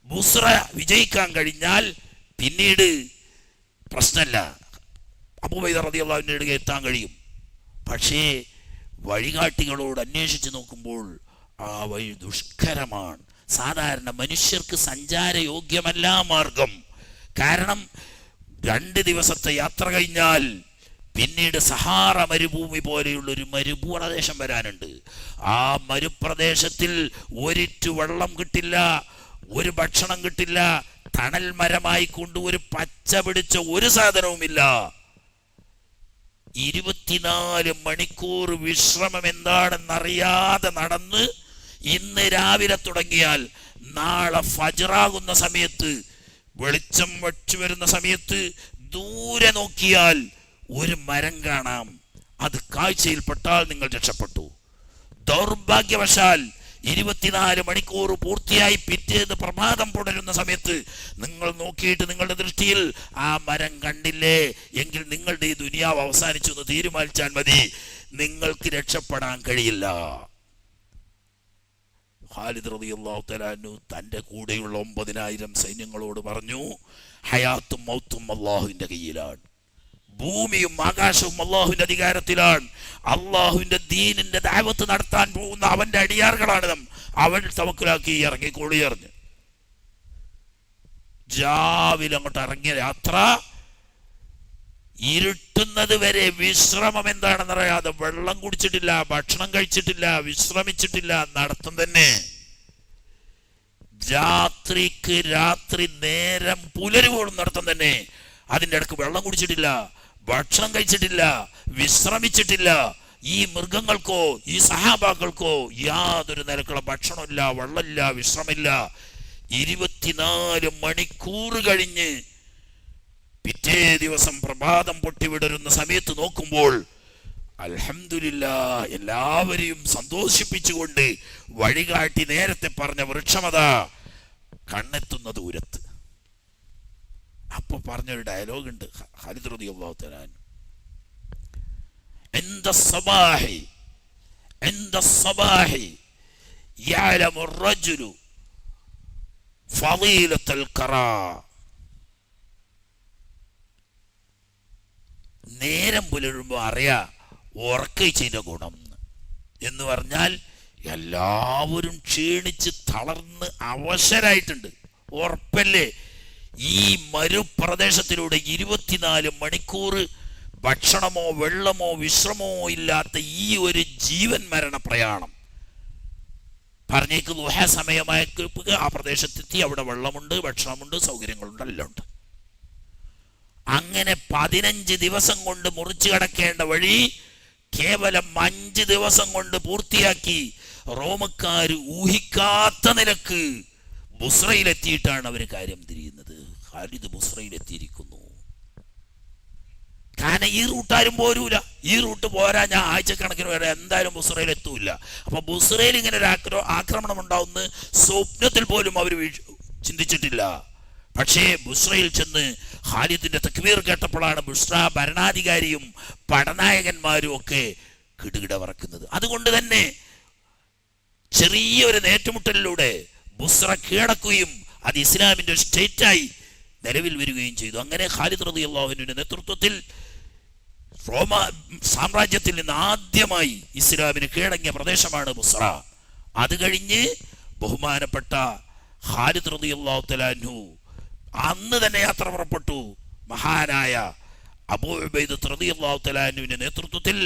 ബുസ്ര വിജയിക്കാൻ കഴിഞ്ഞാൽ പിന്നീട് പ്രശ്നമല്ല, അബൂ ഉബൈദ റളിയല്ലാഹു അൻഹുവിന്റെ അടുക്കെ എത്താൻ കഴിയും. പക്ഷേ വഴികാട്ടികളോട് അന്വേഷിച്ച് നോക്കുമ്പോൾ ആ വഴി ദുഷ്കരമാണ്. സാധാരണ മനുഷ്യർക്ക് സഞ്ചാരയോഗ്യമല്ല മാർഗം. കാരണം 2 ദിവസത്തെ യാത്ര കഴിഞ്ഞാൽ പിന്നീട് സഹാറ മരുഭൂമി പോലെയുള്ളൊരു മരുഭൂപ്രദേശം വരാനുണ്ട്. ആ മരുപ്രദേശത്തിൽ ഒരിറ്റു വെള്ളം കിട്ടില്ല, ഒരു ഭക്ഷണം കിട്ടില്ല, തണൽ മരമായി കൊണ്ട് ഒരു പച്ച പിടിച്ച ഒരു സാധനവുമില്ല. 24 മണിക്കൂർ വിശ്രമം എന്താണെന്നറിയാതെ നടന്ന് ഇന്ന് രാവിലെ തുടങ്ങിയാൽ നാളെ ഫജ്റാകുന്ന സമയത്ത്, വെളിച്ചം വച്ചു വരുന്ന സമയത്ത് ദൂരെ നോക്കിയാൽ ഒരു മരം കാണാം. അത് കാഴ്ചയിൽപ്പെട്ടാൽ നിങ്ങൾ രക്ഷപ്പെട്ടു. ദൗർഭാഗ്യവശാൽ 24 മണിക്കൂർ പൂർത്തിയായി പിറ്റേന്ന് പ്രഭാതം പുലരുന്ന സമയത്ത് നിങ്ങൾ നോക്കിയിട്ട് നിങ്ങളുടെ ദൃഷ്ടിയിൽ ആ മരം കണ്ടില്ലേ എങ്കിൽ നിങ്ങളുടെ ഈ ദുനിയാവ് അവസാനിച്ചു എന്ന് തീരുമാനിച്ചാൽ മതി, നിങ്ങൾക്ക് രക്ഷപ്പെടാൻ കഴിയില്ല. ഖാലിദ് റളിയല്ലാഹു തആല അൻഹു തൻ്റെ കൂടെയുള്ള 9,000 സൈന്യങ്ങളോട് പറഞ്ഞു, ഹയാത്തും മൗത്തും അല്ലാഹുവിൻ്റെ കയ്യിലാണ്, ഭൂമിയും ആകാശവും അള്ളാഹുവിന്റെ അധികാരത്തിലാണ്. അള്ളാഹുവിന്റെ ദീനിന്റെ ദഅവത്ത് നടത്താൻ പോകുന്ന അവന്റെ അടിയാറുകളാണ്. അവൻ തവക്കുലാക്കി ഇറങ്ങിക്കോളി എറിഞ്ഞ് രാവിലെ അങ്ങോട്ട് ഇറങ്ങിയ യാത്ര ഇരുട്ടുന്നത് വരെ വിശ്രമം എന്താണെന്നറിയാതെ, വെള്ളം കുടിച്ചിട്ടില്ല, ഭക്ഷണം കഴിച്ചിട്ടില്ല, വിശ്രമിച്ചിട്ടില്ല, നടത്തം തന്നെ. രാത്രിക്ക് രാത്രി നേരം പുലരുവോളം നടത്തം തന്നെ. അതിൻ്റെ ഇടക്ക് വെള്ളം കുടിച്ചിട്ടില്ല, ഭക്ഷണം കഴിച്ചിട്ടില്ല, വിശ്രമിച്ചിട്ടില്ല. ഈ മൃഗങ്ങൾക്കോ ഈ സഹാബാക്കൾക്കോ യാതൊരു നിരക്കുള്ള ഭക്ഷണമില്ല, വെള്ളമില്ല, വിശ്രമില്ല. 24 മണിക്കൂർ കഴിഞ്ഞ് പിറ്റേ ദിവസം പ്രഭാതം പൊട്ടിവിടരുന്ന സമയത്ത് നോക്കുമ്പോൾ അൽഹംദുലില്ലാഹ് എല്ലാവരെയും സന്തോഷിപ്പിച്ചുകൊണ്ട് വഴികാട്ടി നേരത്തെ പറഞ്ഞ വൃക്ഷമത കണ്ണെത്തുന്ന ദൂരത്ത്. അപ്പൊ പറഞ്ഞൊരു ഡയലോഗ് ഉണ്ട് ഖാലിദ് റളിയല്ലാഹു തആല അൻഹു, عند الصباح يعلم الرجل فضيلة القراء. നേരം പുലരുമ്പോൾ അറിയാ ഉറക്കയിച്ചതിന്റെ ഗുണം എന്ന് പറഞ്ഞാൽ എല്ലാവരും ക്ഷീണിച്ച് തളർന്ന് അവശരായിട്ടുണ്ട്. ഉറപ്പല്ലേ, ഈ മരുപ്രദേശത്തിലൂടെ 24 മണിക്കൂർ ഭക്ഷണമോ വെള്ളമോ വിശ്രമോ ഇല്ലാത്ത ഈ ഒരു ജീവൻ മരണ പ്രയാണം. പറഞ്ഞേക്ക് ദുഹ സമയമായ ആ പ്രദേശത്തെത്തി, അവിടെ വെള്ളമുണ്ട്, ഭക്ഷണമുണ്ട്, സൗകര്യങ്ങളുണ്ട്, എല്ലാം ഉണ്ട്. അങ്ങനെ 15 ദിവസം കൊണ്ട് മുറിച്ചു കടക്കേണ്ട വഴി കേവലം 5 ദിവസം കൊണ്ട് പൂർത്തിയാക്കി റോമക്കാർ ഊഹിക്കാത്ത നിലക്ക് ബുസ്രയിലെത്തിയിട്ടാണ് അവർ കാര്യം തിരിയുന്നത്. ഖാലിദ് ബുസ്രയിലെത്തിയിരിക്കുന്നു. കാരണം ഈ റൂട്ടാരും പോരൂല, ഈ റൂട്ട് പോരാ, ഞാൻ ആഴ്ചക്കണക്കിന് വരെ എന്തായാലും ബുസ്രയിൽ എത്തൂല. അപ്പൊ ബുസ്രയിൽ ഇങ്ങനെ ഒരു ആക്രമണം ഉണ്ടാവുന്ന സ്വപ്നത്തിൽ പോലും അവർ ചിന്തിച്ചിട്ടില്ല. പക്ഷേ ബുസ്രയിൽ ചെന്ന് ഖാലിദിന്റെ തക്ബീർ കേട്ടപ്പോഴാണ് ബുസ്ര ഭരണാധികാരിയും പടനായകന്മാരും ഒക്കെ കിടുകിട വറക്കുന്നത്. അതുകൊണ്ട് തന്നെ ചെറിയൊരു നേറ്റുമുട്ടലിലൂടെ ബുസ്ര കീഴടക്കുകയും അത് ഇസ്ലാമിന്റെ സ്റ്റേറ്റായി നിലവിൽ വരികയും ചെയ്തു. അങ്ങനെ ഖാലിദ് റളിയല്ലാഹു അൻഹുവിന്റെ നേതൃത്വത്തിൽ റോമ സാമ്രാജ്യത്തിൽ നിന്ന് ആദ്യമായി ഇസ്ലാമിന് കീഴടങ്ങിയ പ്രദേശമാണ് ബുസ്ര. അത് കഴിഞ്ഞ് ബഹുമാനപ്പെട്ട ഖാലിദ് റളിയല്ലാഹു തആല അൻഹു അന്ന് തന്നെ യാത്ര പുറപ്പെട്ടു. മഹാനായ അബൂ ഉബൈദ റളിയല്ലാഹു തആല അൻഹുവിന്റെ നേതൃത്വത്തിൽ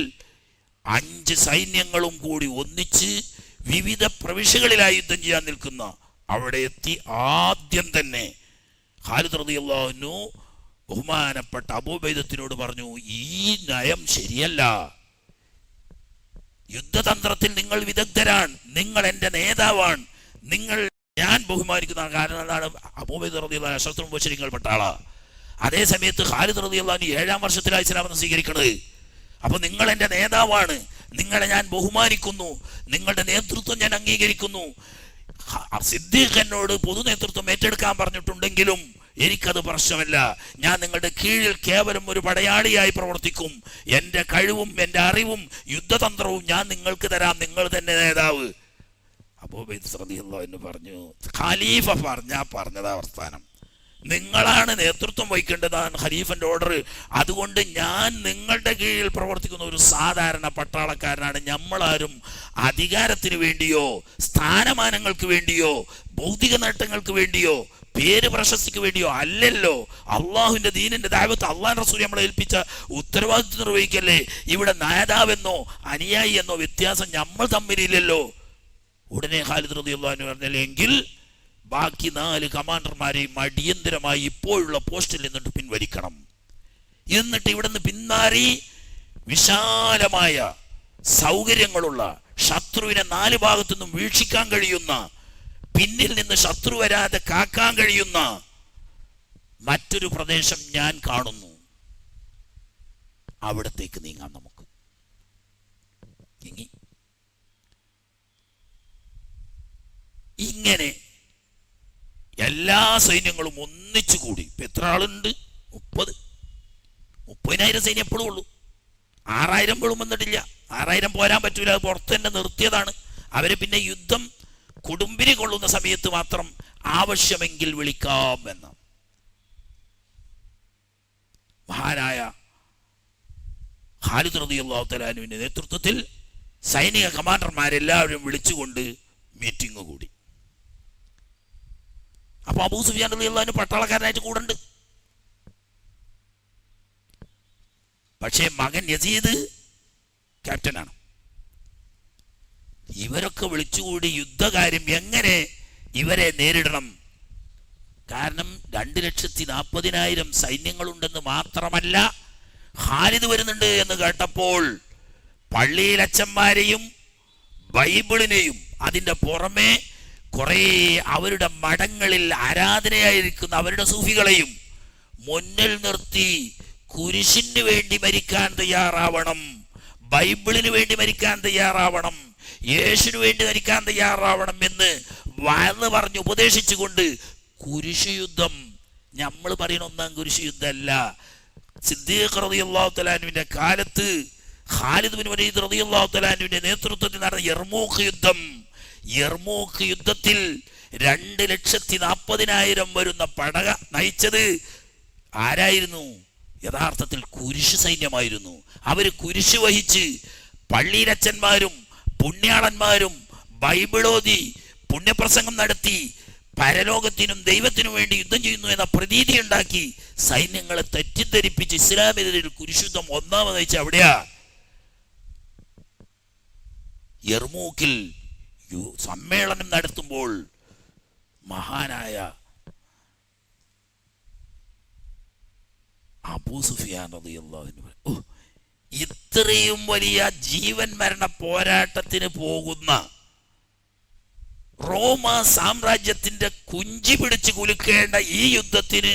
5 സൈന്യങ്ങളും കൂടി ഒന്നിച്ച് വിവിധ പ്രവിശ്യകളിലായി യുദ്ധം ചെയ്യാൻ നിൽക്കുന്ന അവിടെ എത്തി. ആദ്യം തന്നെ ഖാലിദ് റളിയല്ലാഹു അൻഹു ബഹുമാനപ്പെട്ട അബൂ ഉബൈദത്തിനോട് പറഞ്ഞു, ഈ നയം ശരിയല്ല, യുദ്ധതന്ത്രത്തിൽ നിങ്ങൾ വിദഗ്ധരാണ്, നിങ്ങൾ എൻ്റെ നേതാവാണ്, ഞാൻ ബഹുമാനിക്കുന്ന കാരണം എന്താണ്? അബൂ ഉബൈദ റളിയല്ലാഹു അൻഹു അശ്റഫുൽ മുബശ്ശിരീങ്ങളിൽ പെട്ട ആളാ. അതേ സമയത്ത് ഖാലിദ് റളിയല്ലാഹു അൻഹു 7-ാം വർഷത്തിലാണ് ഇസ്ലാം സ്വീകരിക്കുന്നത്. അപ്പൊ നിങ്ങൾ എൻ്റെ നേതാവാണ്, നിങ്ങളെ ഞാൻ ബഹുമാനിക്കുന്നു, നിങ്ങളുടെ നേതൃത്വം ഞാൻ അംഗീകരിക്കുന്നു. സിദ്ദീഖ് എന്നോട് പൊതു നേതൃത്വം ഏറ്റെടുക്കാൻ പറഞ്ഞിട്ടുണ്ടെങ്കിലും എനിക്കത് പ്രശ്നമല്ല. ഞാൻ നിങ്ങളുടെ കീഴിൽ കേവലം ഒരു പടയാളിയായി പ്രവർത്തിക്കും. എൻ്റെ കഴിവും എൻ്റെ അറിവും യുദ്ധതന്ത്രവും ഞാൻ നിങ്ങൾക്ക് തരാം, നിങ്ങൾ തന്നെ നേതാവ്. അബൂ ഉബൈദ റളിയല്ലാഹു അൻഹു പറഞ്ഞു, ഖലീഫ പറഞ്ഞതാ അവസ്ഥാനം, നിങ്ങളാണ് നേതൃത്വം വഹിക്കേണ്ടതാണ് ഖലീഫന്റെ ഓർഡർ. അതുകൊണ്ട് ഞാൻ നിങ്ങളുടെ കീഴിൽ പ്രവർത്തിക്കുന്ന ഒരു സാധാരണ പട്ടാളക്കാരനാണ്. നമ്മളാരും അധികാരത്തിന് വേണ്ടിയോ സ്ഥാനമാനങ്ങൾക്ക് വേണ്ടിയോ ഭൗതിക നേട്ടങ്ങൾക്ക് വേണ്ടിയോ പേര് പ്രശസ്തിക്ക് വേണ്ടിയോ അല്ലല്ലോ. അള്ളാഹുവിന്റെ ദീനിന്റെ ദഅവത്ത് അള്ളാഹു റസൂൽ നമ്മളെ ഏൽപ്പിച്ച ഉത്തരവാദിത്വം നിർവഹിക്കല്ലേ. ഇവിടെ നേതാവെന്നോ അനുയായി എന്നോ വ്യത്യാസം നമ്മൾ തമ്മിലില്ലല്ലോ. ഉടനെ ഖാലിദ് റളിയല്ലാഹു അൻഹു പറഞ്ഞല്ലേ, എങ്കിൽ ബാക്കി 4 കമാൻഡർമാരെയും അടിയന്തരമായി ഇപ്പോഴുള്ള പോസ്റ്റിൽ നിന്നിട്ട് പിൻവലിക്കണം. എന്നിട്ട് ഇവിടെ നിന്ന് പിന്മാറി വിശാലമായ സൗകര്യങ്ങളുള്ള, ശത്രുവിനെ 4 ഭാഗത്തു നിന്നും വീക്ഷിക്കാൻ കഴിയുന്ന, പിന്നിൽ നിന്ന് ശത്രു വരാതെ കാക്കാൻ കഴിയുന്ന മറ്റൊരു പ്രദേശം ഞാൻ കാണുന്നു, അവിടത്തേക്ക് നീങ്ങാം നമുക്ക്. ഇങ്ങനെ എല്ലാ സൈന്യങ്ങളും ഒന്നിച്ചുകൂടി. ഇപ്പൊ എത്ര ആളുണ്ട്? 30,000 സൈന്യം എപ്പോഴും ഉള്ളൂ. 6,000 പോലും വന്നിട്ടില്ല. 6,000 പോരാൻ പറ്റൂല, അത് പുറത്ത് തന്നെ നിർത്തിയതാണ്. അവര് പിന്നെ യുദ്ധം കൊടുമ്പിരി കൊള്ളുന്ന സമയത്ത് മാത്രം ആവശ്യമെങ്കിൽ വിളിക്കാം എന്ന മഹാനായ ഖാലിദ് റളിയല്ലാഹു തആല അൻഹുവിന്റെ നേതൃത്വത്തിൽ സൈനിക കമാൻഡർമാരെല്ലാവരും വിളിച്ചുകൊണ്ട് മീറ്റിംഗ് കൂടി. അപ്പൊ അബൂ സുഫിയാൻ റളിയല്ലാഹു അൻഹു പട്ടാളക്കാരനായിട്ട് കൂടുണ്ട്. പക്ഷേ മകൻ യസീദ് ക്യാപ്റ്റനാണ്. ഇവരൊക്കെ വിളിച്ചുകൂടി യുദ്ധകാര്യം എങ്ങനെ ഇവരെ നേരിടണം. കാരണം 2,40,000 സൈന്യങ്ങളുണ്ടെന്ന് മാത്രമല്ല, ഖാലിദ് വരുന്നുണ്ട് എന്ന് കേട്ടപ്പോൾ പള്ളിയിലച്ചന്മാരെയും ബൈബിളിനെയും അതിൻ്റെ പുറമെ കുറെ അവരുടെ മഠങ്ങളിൽ ആരാധനയായിരിക്കുന്ന അവരുടെ സൂഫികളെയും മുന്നിൽ നിർത്തി കുരിശിന് വേണ്ടി മരിക്കാൻ തയ്യാറാവണം, ബൈബിളിന് വേണ്ടി മരിക്കാൻ തയ്യാറാവണം, യേശുവിന് വേണ്ടി മരിക്കാൻ തയ്യാറാവണം എന്ന് വന്ന് പറഞ്ഞ് ഉപദേശിച്ചുകൊണ്ട് കുരിശ് യുദ്ധം നമ്മൾ പറയുന്ന ഒന്നാം കുരിശ് യുദ്ധമല്ല. സിദ്ദീഖ് റളിയല്ലാഹു തആല അൻഹുവിന്റെ കാലത്ത് ഖാലിദ് ബിൻ വലീദ് റളിയല്ലാഹു തആല അൻഹുവിന്റെ നേതൃത്വത്തിൽ നടന്ന യർമൂക്ക് യുദ്ധത്തിൽ 2,40,000 വരുന്ന പട നയിച്ചത് ആരായിരുന്നു? യഥാർത്ഥത്തിൽ കുരിശ് സൈന്യമായിരുന്നു. അവര് കുരിശ് വഹിച്ച് പള്ളിയിലച്ചന്മാരും പുണ്യാളന്മാരും ബൈബിളോതി പുണ്യപ്രസംഗം നടത്തി പരലോകത്തിനും ദൈവത്തിനും വേണ്ടി യുദ്ധം ചെയ്യുന്നു എന്ന പ്രതീതി ഉണ്ടാക്കി സൈന്യങ്ങളെ തെറ്റിദ്ധരിപ്പിച്ച് ഇസ്ലാമിനെതിരിൽ കുരിശുദ്ധം ഒന്നാമത് നയിച്ച എവിടെയാ? യർമൂക്കിൽ സമ്മേളനം നടത്തുമ്പോൾ മഹാനായ അബൂ സുഫിയാൻ റളിയല്ലാഹു അൻഹു ഇത്രയും വലിയ ജീവൻ മരണ പോരാട്ടത്തിന് പോകുന്ന റോമ സാമ്രാജ്യത്തിന്റെ കുഞ്ചി പിടിച്ച് കുലുക്കേണ്ട ഈ യുദ്ധത്തിന്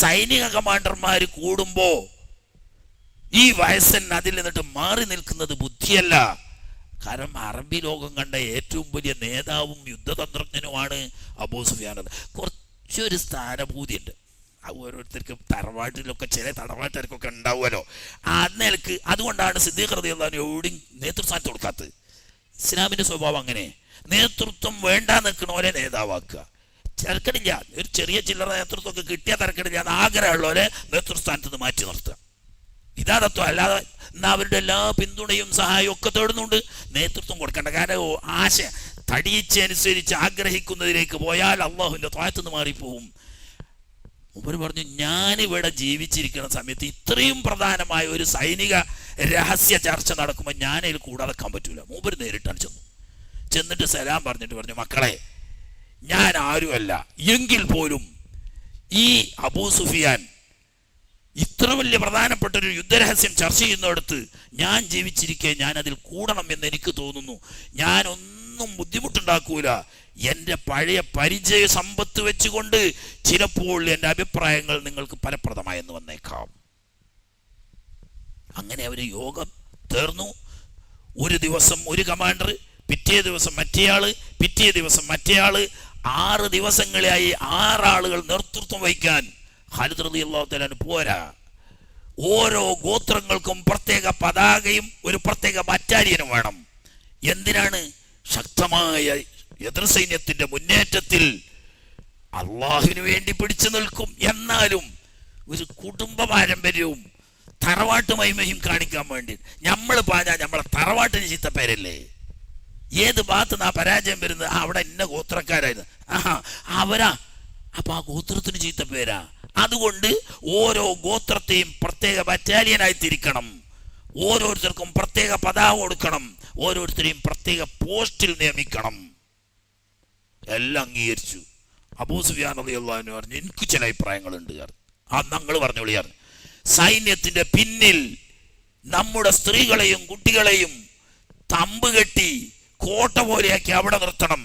സൈനിക കമാൻഡർമാർ കൂടുമ്പോ ഈ വയസ്സൻ അതിൽ നിന്നിട്ട് മാറി നിൽക്കുന്നത് ബുദ്ധിയല്ല. കാരണം അറബി ലോകം കണ്ട ഏറ്റവും വലിയ നേതാവും യുദ്ധതന്ത്രജ്ഞനുമാണ് അബൂ സുഫിയാൻ. കുറച്ചൊരു സ്ഥാനഭൂതിയുണ്ട്. ഓരോരുത്തർക്കും തറവാട്ടിലൊക്കെ ചില തറവാട്ടുകാർക്കൊക്കെ ഉണ്ടാവുമല്ലോ. നിലക്ക് അതുകൊണ്ടാണ് സിദ്ദീഖ് റളിയല്ലാഹു അൻഹു എവിടെയും നേതൃസ്ഥാനത്ത് കൊടുക്കാത്തത്. ഇസ്ലാമിന്റെ സ്വഭാവം അങ്ങനെ, നേതൃത്വം വേണ്ട നിൽക്കണോലെ നേതാവാക്കുക. തിരക്കടില്ല, ഒരു ചെറിയ ചില്ലറ നേതൃത്വമൊക്കെ കിട്ടിയാൽ തിരക്കടില്ല. അത് ആഗ്രഹമുള്ളവരെ നേതൃസ്ഥാനത്ത് നിന്ന് മാറ്റി നിർത്തുക. ഇതാ തത്വം. അല്ലാതെ എന്നാൽ അവരുടെ എല്ലാ പിന്തുണയും സഹായവും ഒക്കെ തേടുന്നുണ്ട്, നേതൃത്വം കൊടുക്കേണ്ട. കാരണം ആശ തടിയിച്ചനുസരിച്ച് ആഗ്രഹിക്കുന്നതിലേക്ക് പോയാൽ അള്ളാഹുവിന്റെ ത്വാഅത്ത് നിന്ന് മാറിപ്പോവും. മൂപ്പര് പറഞ്ഞു, ഞാനിവിടെ ജീവിച്ചിരിക്കുന്ന സമയത്ത് ഇത്രയും പ്രധാനമായ ഒരു സൈനിക രഹസ്യ ചർച്ച നടക്കുമ്പോൾ ഞാനതിൽ കൂടാതെക്കാൻ പറ്റൂല. മൂപ്പര് നേരിട്ടാണ് ചെന്നിട്ട് സലാം പറഞ്ഞിട്ട് പറഞ്ഞു, മക്കളെ, ഞാൻ ആരുമല്ല, എങ്കിൽ പോലും ഈ അബൂ സുഫിയാൻ ഇത്ര വലിയ പ്രധാനപ്പെട്ട ഒരു യുദ്ധരഹസ്യം ചർച്ച ചെയ്യുന്നിടത്ത് ഞാൻ ജീവിച്ചിരിക്കെ ഞാൻ അതിൽ കൂടണം എന്ന് എനിക്ക് തോന്നുന്നു. ഞാൻ ഒന്നും ബുദ്ധിമുട്ടുണ്ടാക്കൂല. എൻ്റെ പഴയ പരിചയ സമ്പത്ത് വെച്ചുകൊണ്ട് ചിലപ്പോൾ എൻ്റെ അഭിപ്രായങ്ങൾ നിങ്ങൾക്ക് ഫലപ്രദമായെന്ന് വന്നേക്കാം. അങ്ങനെ അവർ യോഗം തീർന്നു. ഒരു ദിവസം ഒരു കമാൻഡർ, പിറ്റേ ദിവസം മറ്റേയാള്, പിറ്റേ ദിവസം മറ്റേയാള്, 6 ദിവസങ്ങളായി 6 ആളുകൾ നേതൃത്വം വഹിക്കാൻ ഖാലിദ് റളിയല്ലാഹു തആല അൻഹു പോരാ. ഓരോ ഗോത്രങ്ങൾക്കും പ്രത്യേക പതാകയും ഒരു പ്രത്യേക ബറ്റാലിയനും വേണം. എന്തിനാണ്? ശക്തമായ എതിർ സൈന്യത്തിന്റെ മുന്നേറ്റത്തിൽ അള്ളാഹുവിന് വേണ്ടി പിടിച്ചു നിൽക്കും. എന്നാലും ഒരു കുടുംബ പാരമ്പര്യവും തറവാട്ട് മഹിമയും കാണിക്കാൻ വേണ്ടി നമ്മൾ പാഞ്ഞാൽ നമ്മളെ തറവാട്ടിന് ചീത്തപ്പേരല്ലേ? ഏത് ഭാഗത്ത് നിന്നാ പരാജയം വരുന്നത്? അവിടെ ഇന്ന ഗോത്രക്കാരായിരുന്നു, അവരാ, അപ്പൊ ആ ഗോത്രത്തിന് ചീത്തപ്പേരാ. അതുകൊണ്ട് ഓരോ ഗോത്രത്തെയും പ്രത്യേക ബറ്റാലിയനായി തിരിക്കണം, ഓരോരുത്തർക്കും പ്രത്യേക പതാക കൊടുക്കണം, ഓരോരുത്തരെയും പ്രത്യേക പോസ്റ്റിൽ നിയമിക്കണം. എല്ലാം അംഗീകരിച്ചു. അബൂ സുഫിയാൻ റളിയല്ലാഹു അൻഹു പറഞ്ഞു, എനിക്ക് ചില അഭിപ്രായങ്ങളുണ്ട്. ഞങ്ങൾ പറഞ്ഞോളിയാർ, സൈന്യത്തിന്റെ പിന്നിൽ നമ്മുടെ സ്ത്രീകളെയും കുട്ടികളെയും തമ്പ് കെട്ടി കോട്ട പോലെയാക്കി അവിടെ നിർത്തണം.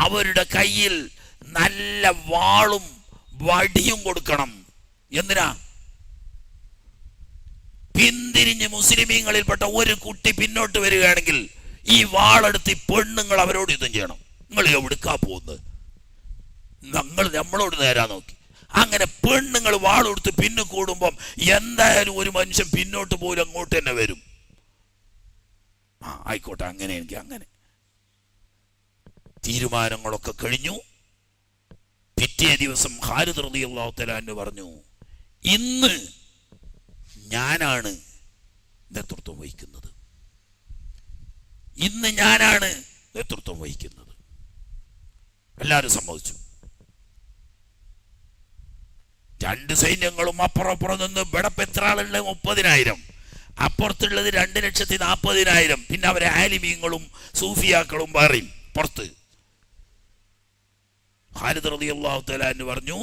അവരുടെ കയ്യിൽ നല്ല വാളും വടിയും കൊടുക്കണം. എന്തിനാ? പിന്തിരിഞ്ഞ് മുസ്ലിമീങ്ങളിൽപ്പെട്ട ഒരു കുട്ടി പിന്നോട്ട് വരികയാണെങ്കിൽ ഈ വാളെടുത്ത് പെണ്ണുങ്ങൾ അവരോട് യുദ്ധം ചെയ്യണം. നിങ്ങൾ എവിടുക്കാ പോകുന്നത്? നമ്മളോട് നേരാ നോക്കി. അങ്ങനെ പെണ്ണുങ്ങൾ വാളെടുത്ത് പിന്നെ കൂടുമ്പം എന്തായാലും ഒരു മനുഷ്യൻ പിന്നോട്ട് പോലും അങ്ങോട്ട് തന്നെ വരും. ആയിക്കോട്ടെ, അങ്ങനെ എനിക്ക് അങ്ങനെ തീരുമാനങ്ങളൊക്കെ കഴിഞ്ഞു. പിറ്റേ ദിവസം ഖാലിദ് റളിയല്ലാഹു തആല അൻഹു പറഞ്ഞു, ഇന്ന് ഞാനാണ് നേതൃത്വം വഹിക്കുന്നത്, ഇന്ന് ഞാനാണ് നേതൃത്വം വഹിക്കുന്നത്. എല്ലാവരും സമ്മതിച്ചു. 2 സൈന്യങ്ങളും അപ്പുറപ്പുറം നിന്ന് വെടപ്പെത്ര ആളുള്ള 30,000, അപ്പുറത്തുള്ളത് 2,40,000. പിന്നെ അവരെ ആലിമീങ്ങളും സൂഫിയാക്കളും പറയും പുറത്ത്. ഖാലിദ് റളിയല്ലാഹു തആല അൻഹു പറഞ്ഞു,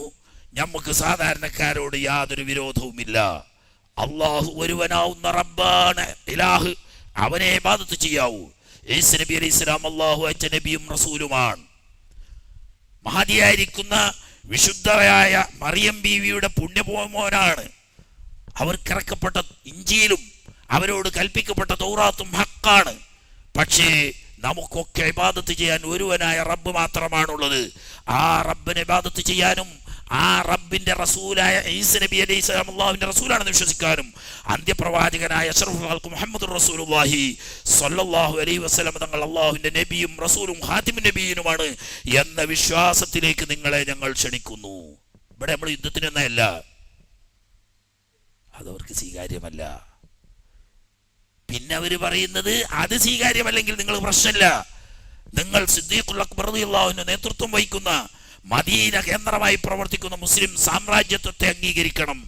നമുക്ക് സാധാരണക്കാരോട് യാതൊരു വിരോധവുമില്ല. അള്ളാഹു ഒരുവനാവുന്ന റബ്ബാണ് ഇലാഹ്, അവനെ ഇബാദത്ത് ചെയ്യാവൂ. ഈസാ നബി അലൈഹി സ്വലാം അള്ളാഹു അയച്ച നബിയും റസൂലുമാണ്. മഹദിയായിരിക്കുന്ന വിശുദ്ധയായ മറിയം ബീവിയുടെ പുണ്യപോമോനാണ്. അവർക്കിറക്കപ്പെട്ട ഇഞ്ചീലും അവരോട് കൽപ്പിക്കപ്പെട്ട തൗറാത്തും ഹക്കാണ്. പക്ഷേ നമുക്കൊക്കെ ഇബാദത്ത് ചെയ്യാൻ ഒരുവനായ റബ്ബ് മാത്രമാണുള്ളത്. ആ റബ്ബിനെ ഇബാദത്ത് ചെയ്യാനും ആ റബ്ബിന്റെ റസൂലായ ഈസ നബി അലൈഹി സ്വലാം അല്ലാഹുവിന്റെ റസൂലാണെന്ന് വിശ്വസിക്കാനും അന്ത്യപ്രവാചകനായ അഷ്റഫുൽ ഖൽഖ് മുഹമ്മദുർ റസൂലുള്ളാഹി സ്വല്ലല്ലാഹു അലൈഹി വസല്ലം തങ്ങൾ അല്ലാഹുവിന്റെ നബിയും റസൂലും ഖാതിമുൻ നബിയുമാണ് എന്ന വിശ്വാസത്തിലേക്ക് നിങ്ങളെ ഞങ്ങൾ ക്ഷണിക്കുന്നു. ഇവിടെ നമ്മൾ യുദ്ധത്തിനൊന്നല്ല, അതവർക്ക് സ്വീകാര്യമല്ല. പിന്നെ അവർ പറയുന്നത് അത് സ്വീകാര്യമല്ലെങ്കിൽ നിങ്ങൾ പ്രശ്നമില്ല, നിങ്ങൾ സിദ്ദീഖുൽ അക്ബർ റളിയല്ലാഹു അൻഹു നേതൃത്വം വഹിക്കുന്ന മദീന കേന്ദ്രമായി പ്രവർത്തിക്കുന്ന മുസ്ലിം സാമ്രാജ്യത്വത്തെ അംഗീകരിക്കണം,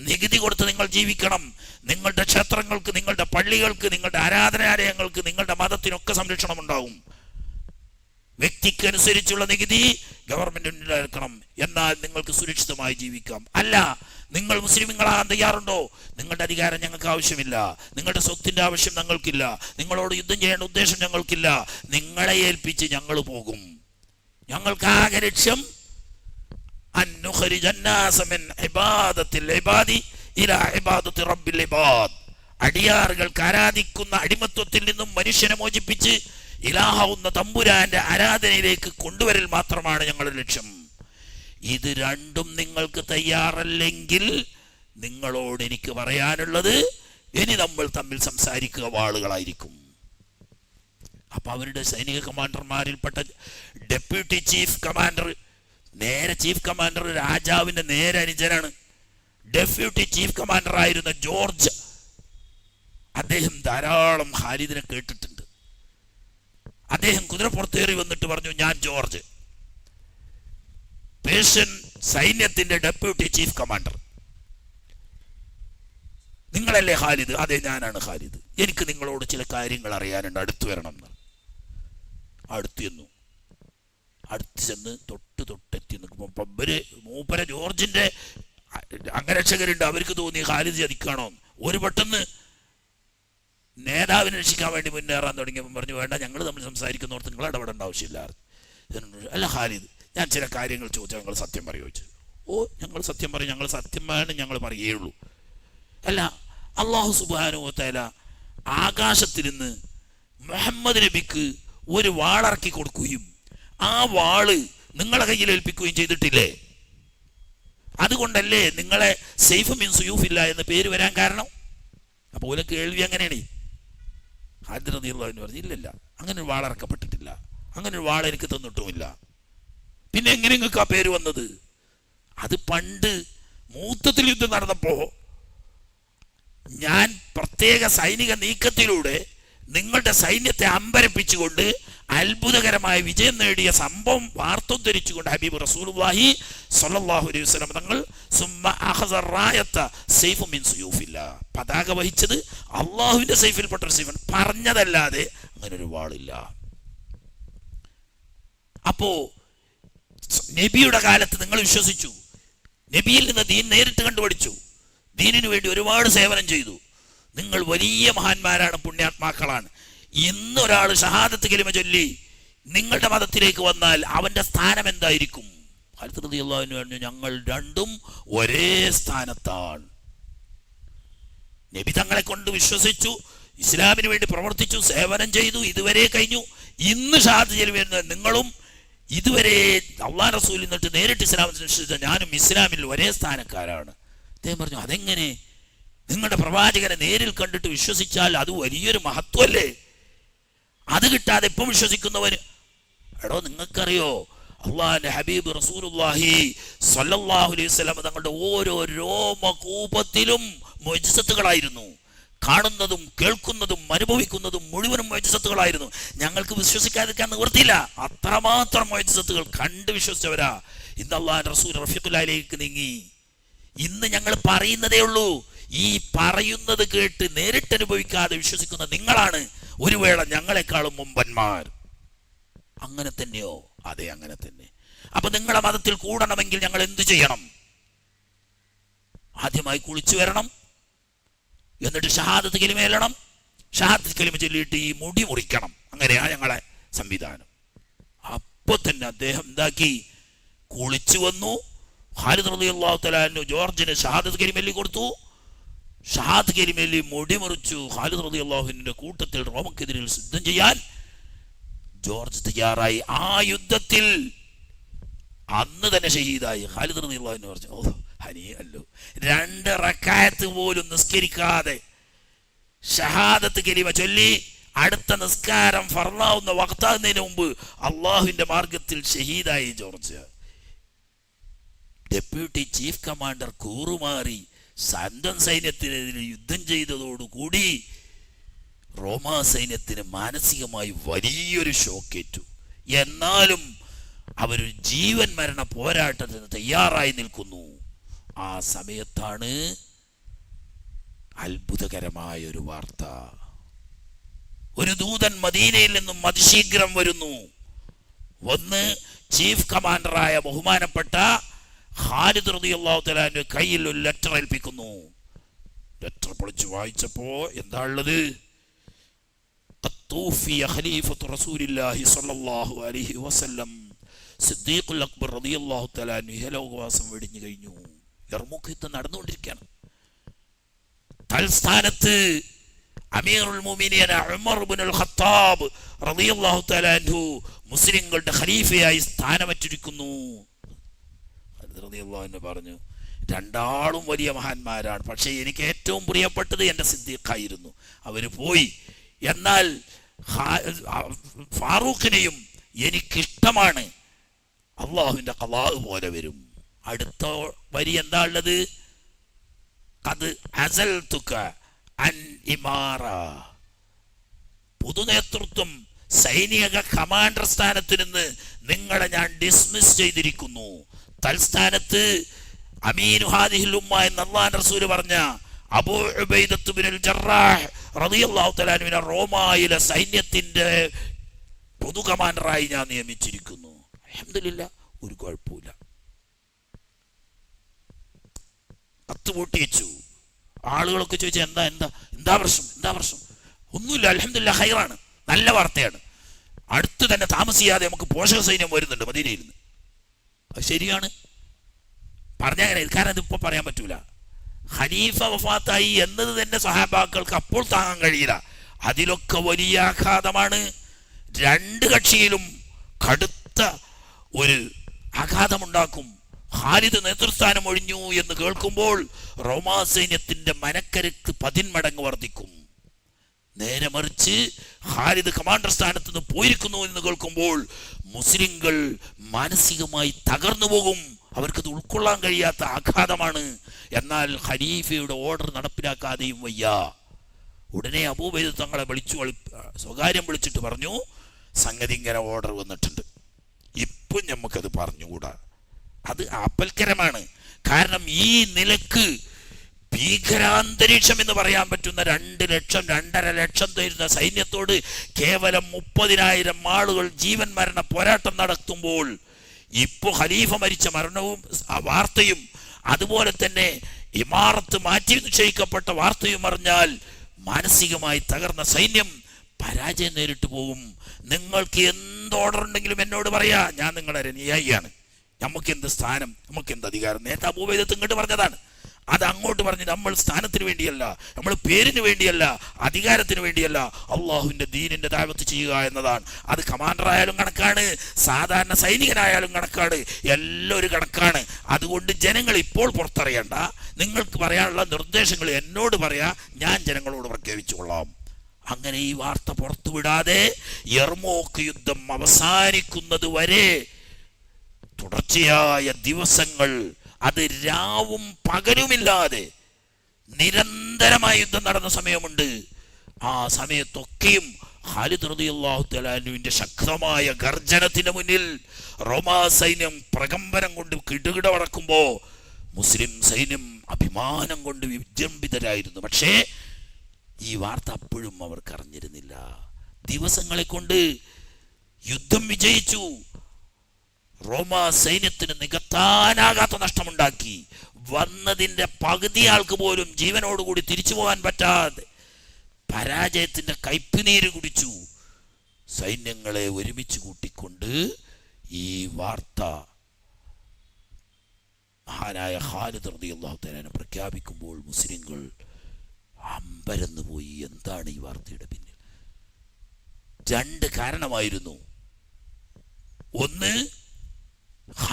നികുതി കൊടുത്ത് നിങ്ങൾ ജീവിക്കണം, നിങ്ങളുടെ ക്ഷേത്രങ്ങൾക്ക്, നിങ്ങളുടെ പള്ളികൾക്ക്, നിങ്ങളുടെ ആരാധനാലയങ്ങൾക്ക്, നിങ്ങളുടെ മതത്തിനൊക്കെ സംരക്ഷണം ഉണ്ടാവും. വ്യക്തിക്ക് അനുസരിച്ചുള്ള നികുതി ഗവൺമെന്റിന് എടുക്കണം, എന്നാൽ നിങ്ങൾക്ക് സുരക്ഷിതമായി ജീവിക്കാം. അല്ല, നിങ്ങൾ മുസ്ലിമുകളാകാൻ തയ്യാറുണ്ടോ? നിങ്ങളുടെ അധികാരം ഞങ്ങൾക്ക് ആവശ്യമില്ല, നിങ്ങളുടെ സ്വത്തിന്റെ ആവശ്യം ഞങ്ങൾക്കില്ല, നിങ്ങളോട് യുദ്ധം ചെയ്യേണ്ട ഉദ്ദേശം ഞങ്ങൾക്കില്ല, നിങ്ങളെ ഏൽപ്പിച്ച് ഞങ്ങൾ പോകും. ഞങ്ങൾക്കാകെ ലക്ഷ്യം അടിയാറുകൾക്ക് ആരാധിക്കുന്ന അടിമത്വത്തിൽ നിന്നും മനുഷ്യനെ മോചിപ്പിച്ച് ഇലാഹാവുന്ന തമ്പുരാന്റെ ആരാധനയിലേക്ക് കൊണ്ടുവരൽ മാത്രമാണ് ഞങ്ങളുടെ ലക്ഷ്യം. ഇത് രണ്ടും നിങ്ങൾക്ക് തയ്യാറല്ലെങ്കിൽ നിങ്ങളോട് എനിക്ക് പറയാനുള്ളത്, ഇനി നമ്മൾ തമ്മിൽ സംസാരിക്കുക വാളുകളായിരിക്കും. അപ്പൊ അവരുടെ സൈനിക കമാൻഡർമാരിൽപ്പെട്ട ഡെപ്യൂട്ടി ചീഫ് കമാൻഡർ, നേരെ ചീഫ് കമാൻഡർ രാജാവിന്റെ നേരെ അനുജനാണ്. ഡെപ്യൂട്ടി ചീഫ് കമാൻഡർ ആയിരുന്ന ജോർജ്, അദ്ദേഹം ധാരാളം ഖാലിദിനെ കേട്ടിട്ടുണ്ട്. അദ്ദേഹം കുതിരപ്പുറത്തേറി വന്നിട്ട് പറഞ്ഞു, ഞാൻ ജോർജ്, പേർഷ്യൻ സൈന്യത്തിന്റെ ഡെപ്യൂട്ടി ചീഫ് കമാൻഡർ. നിങ്ങളല്ലേ ഖാലിദ്? അതെ, ഞാനാണ് ഖാലിദ്. എനിക്ക് നിങ്ങളോട് ചില കാര്യങ്ങൾ അറിയാനുണ്ട്, അടുത്തു വരണം എന്ന്. അടുത്ത് ചെന്നു. അടുത്ത് ചെന്ന് തൊട്ടെത്തി നിൽക്കുമ്പോൾ മൂപ്പര ജോർജിന്റെ അംഗരക്ഷകരുണ്ട്. അവർക്ക് തോന്നി ഖാലിദ് ചതിക്കാണോ. ഒരു പെട്ടെന്ന് നേതാവിനെ രക്ഷിക്കാൻ വേണ്ടി മുന്നേറാൻ തുടങ്ങിയപ്പോൾ പറഞ്ഞു, വേണ്ട, ഞങ്ങൾ തമ്മിൽ സംസാരിക്കുന്നോർത്ത് നിങ്ങൾ ഇടപെടേണ്ട ആവശ്യമില്ല. അല്ല ഖാലിദ്, ഞാൻ ചില കാര്യങ്ങൾ ചോദിച്ചാൽ ഞങ്ങൾ സത്യം പറയുമോ ചോദിച്ചു. ഓ, ഞങ്ങൾ സത്യം പറയും, ഞങ്ങൾ സത്യമാണ് ഞങ്ങൾ പറയുകയുള്ളൂ. അല്ല, അല്ലാഹു സുബ്ഹാനഹു വ തആല ആകാശത്തിൽ നിന്ന് മുഹമ്മദ് നബിക്ക് ഒരു വാളിറക്കി കൊടുക്കുകയും ആ വാള് നിങ്ങളെ കയ്യിൽ ഏൽപ്പിക്കുകയും ചെയ്തിട്ടില്ലേ? അതുകൊണ്ടല്ലേ നിങ്ങളെ സൈഫ് മിൻ സുയൂഫില്ല എന്ന് പേര് വരാൻ കാരണം? അപ്പൊ ഓലെ കേൾവി അങ്ങനെയാണ്. ഖാലിദ് റളിയല്ലാഹു അൻഹു പറഞ്ഞു, ഇല്ലല്ല, അങ്ങനെ ഒരു വാളിറക്കപ്പെട്ടിട്ടില്ല, അങ്ങനെ ഒരു വാൾ എനിക്ക് തന്നിട്ടുമില്ല. പിന്നെ എങ്ങനെ നിങ്ങൾക്ക് ആ പേര് വന്നത്? അത് പണ്ട് മൂത്തത്തിൽ യുദ്ധം നടന്നപ്പോ ഞാൻ പ്രത്യേക സൈനിക നീക്കത്തിലൂടെ നിങ്ങളുടെ സൈന്യത്തെ അമ്പരപ്പിച്ചുകൊണ്ട് അത്ഭുതകരമായ വിജയം നേടിയ സംഭവം വാർത്തോദ്ധരിച്ചുകൊണ്ട് ഹബീബ് റസൂലുള്ളാഹി സ്വല്ലല്ലാഹു അലൈഹി വസല്ലം തങ്ങൾ പതാക വഹിച്ചത് അള്ളാഹുവിന്റെ സൈഫിൽപ്പെട്ട ഒരു സൈഫാണ്, പറഞ്ഞതല്ലാതെ അങ്ങനെ ഒരു വാളില്ല. അപ്പോ നബിയുടെ കാലത്ത് നിങ്ങൾ വിശ്വസിച്ചു, നബിയിൽ നിന്ന് ദീൻ നേരിട്ട് കണ്ടുപഠിച്ചു, ദീനിനു വേണ്ടി ഒരുപാട് സേവനം ചെയ്തു. നിങ്ങൾ വലിയ മഹാന്മാരാണ്, പുണ്യാത്മാക്കളാണ്. ഇന്നൊരാൾ ഷഹാദത്ത് കലിമ ചൊല്ലി നിങ്ങളുടെ മതത്തിലേക്ക് വന്നാൽ അവന്റെ സ്ഥാനം എന്തായിരിക്കും? ഖാലിദ് റളിയല്ലാഹു അൻഹു പറഞ്ഞു, ഞങ്ങൾ രണ്ടും ഒരേ സ്ഥാനത്താണ്. നബി തങ്ങളെ കൊണ്ട് വിശ്വസിച്ചു, ഇസ്ലാമിന് വേണ്ടി പ്രവർത്തിച്ചു, സേവനം ചെയ്തു, ഇതുവരെ കഴിഞ്ഞു. ഇന്ന് ഷഹാദത്ത് കലിമ വരുന്ന നിങ്ങളും ഇതുവരെ അല്ലാഹു റസൂലിൽ നിന്നിട്ട് നേരിട്ട് ഇസ്ലാമിൽ വിശ്വസിച്ച ഞാനും ഇസ്ലാമിൽ ഒരേ സ്ഥാനക്കാരാണ്. അദ്ദേഹം പറഞ്ഞു, അതെങ്ങനെ? നിങ്ങളുടെ പ്രവാചകനെ നേരിൽ കണ്ടിട്ട് വിശ്വസിച്ചാൽ അത് വലിയൊരു മഹത്വല്ലേ? അത് കിട്ടാതെ ഇപ്പം വിശ്വസിക്കുന്നവന്, എടോ നിങ്ങൾക്കറിയോ, അള്ളാഹിന്റെ ഹബീബ് റസൂലുള്ളാഹി സ്വല്ലല്ലാഹു അലൈഹി വസല്ലം തങ്ങളുടെ ഓരോ രോമകൂപത്തിലും മുഅ്ജിസത്തുകളായിരുന്നു. കാണുന്നതും കേൾക്കുന്നതും അനുഭവിക്കുന്നതും മുഴുവനും മുഅ്ജിസത്തുകളായിരുന്നു. ഞങ്ങൾക്ക് വിശ്വസിക്കാതിരിക്കാൻ നിവൃത്തിയില്ല, അത്രമാത്രം മുഅ്ജിസത്തുകൾ കണ്ട് വിശ്വസിച്ചവരാ. ഇന്ന് അള്ളാഹിന്റെ റസൂൽ റഫീഖുൽ അലയിലേക്ക് നീങ്ങി. ഇന്ന് ഞങ്ങൾ പറയുന്നതേ ഉള്ളൂ. ഈ പറയുന്നത് കേട്ട് നേരിട്ട് അനുഭവിക്കാതെ വിശ്വസിക്കുന്ന നിങ്ങളാണ് ഒരു വേള ഞങ്ങളെക്കാളും മുമ്പന്മാർ. അങ്ങനെ തന്നെയോ? അതെ, അങ്ങനെ തന്നെ. അപ്പൊ നിങ്ങളെ മതത്തിൽ കൂടണമെങ്കിൽ ഞങ്ങൾ എന്തു ചെയ്യണം? ആദ്യമായി കുളിച്ചു വരണം, എന്നിട്ട് ഷഹാദത്ത് കലിമ ചൊല്ലണം, ഷഹാദത്ത് കലിമ ചൊല്ലിയിട്ട് ഈ മുടി മുറിക്കണം. അങ്ങനെയാ ഞങ്ങളെ സംവിധാനം. അപ്പൊ തന്നെ അദ്ദേഹം എന്താക്കി? കുളിച്ചു വന്നു. ഖാലിദ് റളിയല്ലാഹു തആല അൻഹു ജോർജിന് ഷഹാദത്ത് കലിമ കൊടുത്തു. ഷഹാദത്ത് കലിമയിൽ മുടി മുറിച്ചു. ഖാലിദ് റളിയല്ലാഹു അൻഹുവിന്റെ കൂട്ടത്തിൽ റോമക്കെതിരെ യുദ്ധം ചെയ്യാൻ ജോർജ് തയ്യാറായി. ആ യുദ്ധത്തിൽ അന്ന് തന്നെ ഷഹീദായി. ഖാലിദ് റളിയല്ലാഹു അൻഹു പറഞ്ഞു, ഓ ഹനി അല്ലോ, 2 റക്അത്ത് പോലും നിസ്കരിക്കാതെ ഷഹാദത്ത് കലിമ ചൊല്ലി അടുത്ത നിസ്കാരം ഫർളാവുന്ന വഖ്താകുന്നതിന് മുമ്പ് അള്ളാഹുവിന്റെ മാർഗത്തിൽ ഷഹീദായി ജോർജ്. ഡെപ്യൂട്ടി ചീഫ് കമാൻഡർ കൂറുമാറി സ്വന്തം സൈന്യത്തിനെതിരെ യുദ്ധം ചെയ്തതോടുകൂടി റോമാ സൈന്യത്തിന് മാനസികമായി വലിയൊരു ഷോക്കേറ്റു. എന്നാലും അവർ ജീവൻ മരണ പോരാട്ടത്തിന് തയ്യാറായി നിൽക്കുന്നു. ആ സമയത്താണ് അത്ഭുതകരമായ ഒരു വാർത്ത. ഒരു ദൂതൻ മദീനയിൽ നിന്നും അതിശീഘ്രം വരുന്നു. ഒന്ന് ചീഫ് കമാൻഡറായ ബഹുമാനപ്പെട്ട ഖാലിദ് റളിയല്ലാഹു തആല അൻഹു കയ്യിൽ ഒരു ലെറ്റർ ഏൽപ്പിക്കുന്നു. ലെറ്റർ പൊളിച്ച് വായിച്ചപ്പോ എന്താ ഉള്ളത്? ഖത്തൂഫിയ ഖലീഫത്തു റസൂലില്ലാഹി സ്വല്ലല്ലാഹു അലൈഹി വസല്ലം സിദ്ദീഖുൽ അക്ബർ റളിയല്ലാഹു തആല അൻഹു ഇഹലോകവാസം വെടിഞ്ഞു കഴിഞ്ഞു. യർമൂക്ക് യുദ്ധം നടന്നുകൊണ്ടിരിക്കുകയാണ്. തൽസ്ഥാനത്ത് അമീറുൽ മുഅ്മിനീൻ ഉമർ ഇബ്നുൽ ഖത്താബ് റളിയല്ലാഹു തആല അൻഹു മുസ്ലിങ്ങളുടെ ഖലീഫയായി സ്ഥാനമേറ്റിരിക്കുന്നു. റളിയല്ലാഹു അൻഹു പറഞ്ഞു, രണ്ടാളും വലിയ മഹാന്മാരാണ്, പക്ഷേ എനിക്ക് ഏറ്റവും പ്രിയപ്പെട്ടത് എൻ്റെ സിദ്ദീഖായിരുന്നു. അവർ പോയി. എന്നാൽ ഫാറൂഖിനെയും എനിക്കിഷ്ടമാണ്. അള്ളാഹുവിൻ്റെ ഖളാ പോലെ വരും. അടുത്ത വരി എന്താ ഉള്ളത്? ഖദ് അസൽതുക അൻ ഇമാറ. പൊതുനേതൃത്വം, സൈനിക കമാൻഡർ സ്ഥാനത്ത് നിന്ന് നിങ്ങളെ ഞാൻ ഡിസ്മിസ് ചെയ്തിരിക്കുന്നു. തൽസ്ഥാനത്ത് അമീനു ഹാദിഹിൽ ഉമ്മ എന്ന് അല്ലാഹുവിന്റെ റസൂൽ പറഞ്ഞ അബൂ ഉബൈദത്ത് ബിനുൽ ജറാഹ് റളിയല്ലാഹു തആല അൻഹുവിനെ റോമായിലെ സൈന്യത്തിന്റെ പൊതു കമാൻഡറായി ഞാൻ നിയമിച്ചിരിക്കുന്നു. അൽഹംദുലില്ലാഹ്, ഒരു കുഴപ്പമില്ല. കത്ത് പൂട്ടി വെച്ചു. ആളുകളൊക്കെ ചോദിച്ചാൽ എന്താ പ്രശ്നം? ഒന്നുമില്ല, അൽഹംദുലില്ലാഹ്, ഖൈറാണ്, നല്ല വാർത്തയാണ്. അടുത്ത് തന്നെ താമസിയാതെ നമുക്ക് പോഷക സൈന്യം വരുന്നുണ്ട് മദീനയിൽ നിന്ന്. അത് ശരിയാണ്, പറഞ്ഞങ്ങനെ. കാരണം ഇതിപ്പോ പറയാൻ പറ്റൂല. ഖലീഫ വഫാത്തായി എന്നത് തന്നെ സഹാബാക്കൾക്ക് അപ്പോൾ താങ്ങാൻ കഴിയില്ല. അതിലൊക്കെ വലിയ ആഘാതമാണ്. 2 കക്ഷിയിലും കടുത്ത ഒരു ആഘാതമുണ്ടാക്കും. ഖാലിദ് നേതൃസ്ഥാനം ഒഴിഞ്ഞു എന്ന് കേൾക്കുമ്പോൾ റോമാ സൈന്യത്തിന്റെ മനക്കരുത്ത് 10 മടങ്ങ് വർദ്ധിക്കും. നേരെ മറിച്ച് ഖാലിദ് കമാൻഡർ സ്ഥാനത്ത് നിന്ന് പോയിരിക്കുന്നു എന്ന് കേൾക്കുമ്പോൾ മുസ്ലിങ്ങൾ മാനസികമായി തകർന്നു പോകും. അവർക്കത് ഉൾക്കൊള്ളാൻ കഴിയാത്ത ആഘാതമാണ്. എന്നാൽ ഖലീഫയുടെ ഓർഡർ നടപ്പിലാക്കാതെയും വയ്യ. ഉടനെ അബൂബൈദ് തങ്ങളെ സ്വകാര്യം വിളിച്ചിട്ട് പറഞ്ഞു, സംഗതി ഇങ്ങനെ ഓർഡർ വന്നിട്ടുണ്ട്, ഇപ്പം നമുക്കത് പറഞ്ഞുകൂടാ. അത് ആപൽക്കരമാണ്. കാരണം ഈ നിലക്ക് ഭീകരാന്തരീക്ഷം എന്ന് പറയാൻ പറ്റുന്ന 2 ലക്ഷം 2.5 ലക്ഷം തരുന്ന സൈന്യത്തോട് കേവലം 30,000 ആളുകൾ ജീവൻ മരണ പോരാട്ടം നടത്തുമ്പോൾ ഇപ്പോൾ ഖലീഫ മരിച്ച മരണവും വാർത്തയും അതുപോലെ തന്നെ ഇമാറത്ത് മാറ്റി നിശ്ചയിക്കപ്പെട്ട വാർത്തയും അറിഞ്ഞാൽ മാനസികമായി തകർന്ന സൈന്യം പരാജയം നേരിട്ട് പോകും. നിങ്ങൾക്ക് എന്ത് ഓർഡർ ഉണ്ടെങ്കിലും എന്നോട് പറയാ, ഞാൻ നിങ്ങളുടെ അനുയായിയാണ്. നമുക്ക് എന്ത് സ്ഥാനം, നമുക്ക് എന്ത് അധികാരം? നേരത്തെ അബൂബൈദത്ത് ഇങ്ങോട്ട് പറഞ്ഞതാണ്. അത് അങ്ങോട്ട് പറഞ്ഞ് നമ്മൾ സ്ഥാനത്തിന് വേണ്ടിയല്ല, നമ്മൾ പേരിന് വേണ്ടിയല്ല, അധികാരത്തിന് വേണ്ടിയല്ല, അള്ളാഹുവിന്റെ ദീനിന്റെ ദഅവത്ത് ചെയ്യുക എന്നതാണ്. അത് കമാൻഡർ ആയാലും കണക്കാണ്, സാധാരണ സൈനികനായാലും കണക്കാണ്, എല്ലാം ഒരു കണക്കാണ്. അതുകൊണ്ട് ജനങ്ങൾ ഇപ്പോൾ പുറത്തറിയണ്ട. നിങ്ങൾക്ക് പറയാനുള്ള നിർദ്ദേശങ്ങൾ എന്നോട് പറയാ, ഞാൻ ജനങ്ങളോട് പ്രഖ്യാപിച്ചു കൊള്ളാം. അങ്ങനെ ഈ വാർത്ത പുറത്തുവിടാതെ യർമൂക്ക് യുദ്ധം അവസാനിക്കുന്നത് വരെ തുടർച്ചയായ ദിവസങ്ങൾ, അത് രാവും പകലുമില്ലാതെ നിരന്തരമായ യുദ്ധം നടന്ന സമയമുണ്ട്. ആ സമയത്തൊക്കെയും ഖാലിദ് റളിയല്ലാഹു തആല അൻഹുവിന്റെ ശക്തമായ ഗർജനത്തിന് മുന്നിൽ റോമാ സൈന്യം പ്രകമ്പനം കൊണ്ട് കിടുകിട വടക്കുമ്പോ മുസ്ലിം സൈന്യം അഭിമാനം കൊണ്ട് വിജൃംഭിതരായിരുന്നു. പക്ഷേ ഈ വാർത്ത അപ്പോഴും അവർക്ക് അറിഞ്ഞിരുന്നില്ല. ദിവസങ്ങളെ കൊണ്ട് യുദ്ധം വിജയിച്ചു. റോമാ സൈന്യത്തിന് നികത്താനാകാത്ത നഷ്ടമുണ്ടാക്കി. വന്നതിന്റെ പകുതി ആൾക്ക് പോലും ജീവനോടുകൂടി തിരിച്ചു പോകാൻ പറ്റാതെ പരാജയത്തിന്റെ കയ്പുനീര് കുടിച്ചു. സൈന്യങ്ങളെ ഒരുമിച്ച് കൂട്ടിക്കൊണ്ട് ഈ വാർത്ത മഹാനായ ഖാലിദ് റളിയല്ലാഹു തആല പ്രഖ്യാപിക്കുമ്പോൾ മുസ്ലിങ്ങൾ അമ്പരന്നു പോയി. എന്താണ് ഈ വാർത്തയുടെ പിന്നിൽ? 2 കാരണമായിരുന്നു. ഒന്ന്,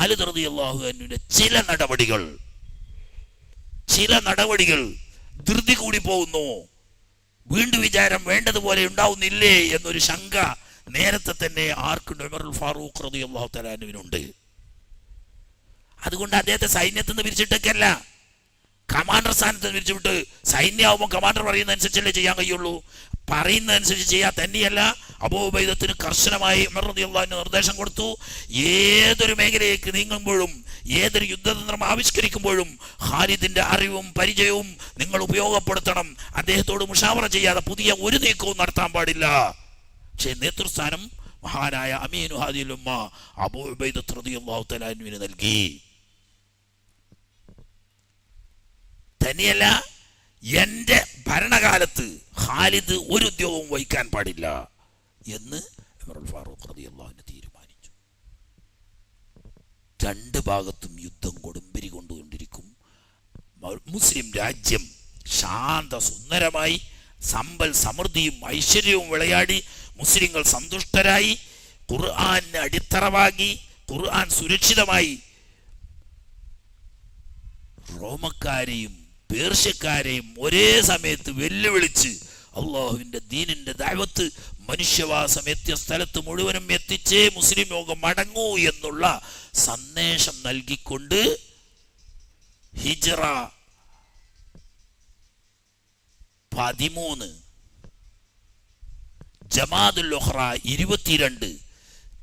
ഖാലിദ് റളിയല്ലാഹു അൻഹുവിന്റെ ചില നടപടികൾ ധൃതി കൂടി പോകുന്നു, വീണ്ടും വിചാരം വേണ്ടതുപോലെ ഉണ്ടാവുന്നില്ലേ എന്നൊരു ശങ്ക നേരത്തെ തന്നെ ആർക്കുണ്ട്? ഉമറുൽ ഫാറൂഖ് റളിയല്ലാഹു തആല അൻഹുവിനുണ്ട്. അതുകൊണ്ട് അദ്ദേഹത്തെ സൈന്യത്തിൽ നിന്ന് പിരിച്ചിട്ടൊക്കെയല്ല, കമാൻഡർ സ്ഥാനത്ത് പിരിച്ചുവിട്ട്, സൈന്യമാകുമ്പോൾ കമാൻഡർ പറയുന്നതനുസരിച്ചല്ലേ ചെയ്യാൻ കഴിയുള്ളൂ. പറയുന്നതനുസരിച്ച് ചെയ്യാൻ തന്നെയല്ല, അബൂ ഉബൈദത്തിന് കർശനമായി ഉമർ റളിയല്ലാഹു അൻഹു നിർദ്ദേശം കൊടുത്തു. ഏതൊരു മേഖലയിലേക്ക് നീങ്ങുമ്പോഴും, ഏതൊരു യുദ്ധതന്ത്രം ആവിഷ്കരിക്കുമ്പോഴും ഖാലിദിന്റെ അറിവും പരിചയവും നിങ്ങൾ ഉപയോഗപ്പെടുത്തണം. അദ്ദേഹത്തോട് മുഷാവറ ചെയ്യാതെ പുതിയ ഒരു നീക്കവും നടത്താൻ പാടില്ല. പക്ഷേ നേതൃസ്ഥാനം മഹാനായ അമീനു ഹാദിൽ ഉമ്മ അബൂ ഉബൈദ റളിയല്ലാഹു തആല അൻഹുവിന് നൽകി. തന്നെയല്ല, എൻ്റെ ഭരണകാലത്ത് ഖാലിദ് ഒരു ഉദ്യോഗവും വഹിക്കാൻ പാടില്ല എന്ന് ഉമറുൽ ഫാറൂഖ് റളിയല്ലാഹു അൻഹു തീരുമാനിച്ചു. രണ്ട് ഭാഗത്തും യുദ്ധം കൊടുമ്പിരി കൊണ്ടുകൊണ്ടിരിക്കും. മുസ്ലിം രാജ്യം ശാന്ത സുന്ദരമായി സമ്പൽ സമൃദ്ധിയും ഐശ്വര്യവും വിളയാടി മുസ്ലിങ്ങൾ സന്തുഷ്ടരായി, ഖുർആന് അടിത്തറവാകി, ഖുർആൻ സുരക്ഷിതമായി റോമക്കാരെയും പേർഷ്യക്കാരെയും ഒരേ സമയത്ത് വെല്ലുവിളിച്ച് അള്ളാഹുവിന്റെ ദീനിന്റെ ദഅവത്ത് മനുഷ്യവാസം എത്തിയ സ്ഥലത്ത് മുഴുവനും എത്തിച്ചേ മുസ്ലിം ലോകം മടങ്ങൂ എന്നുള്ള സന്ദേശം നൽകിക്കൊണ്ട് ഹിജ്റ 13 ജമാദുൽ ഉഖ്റ 22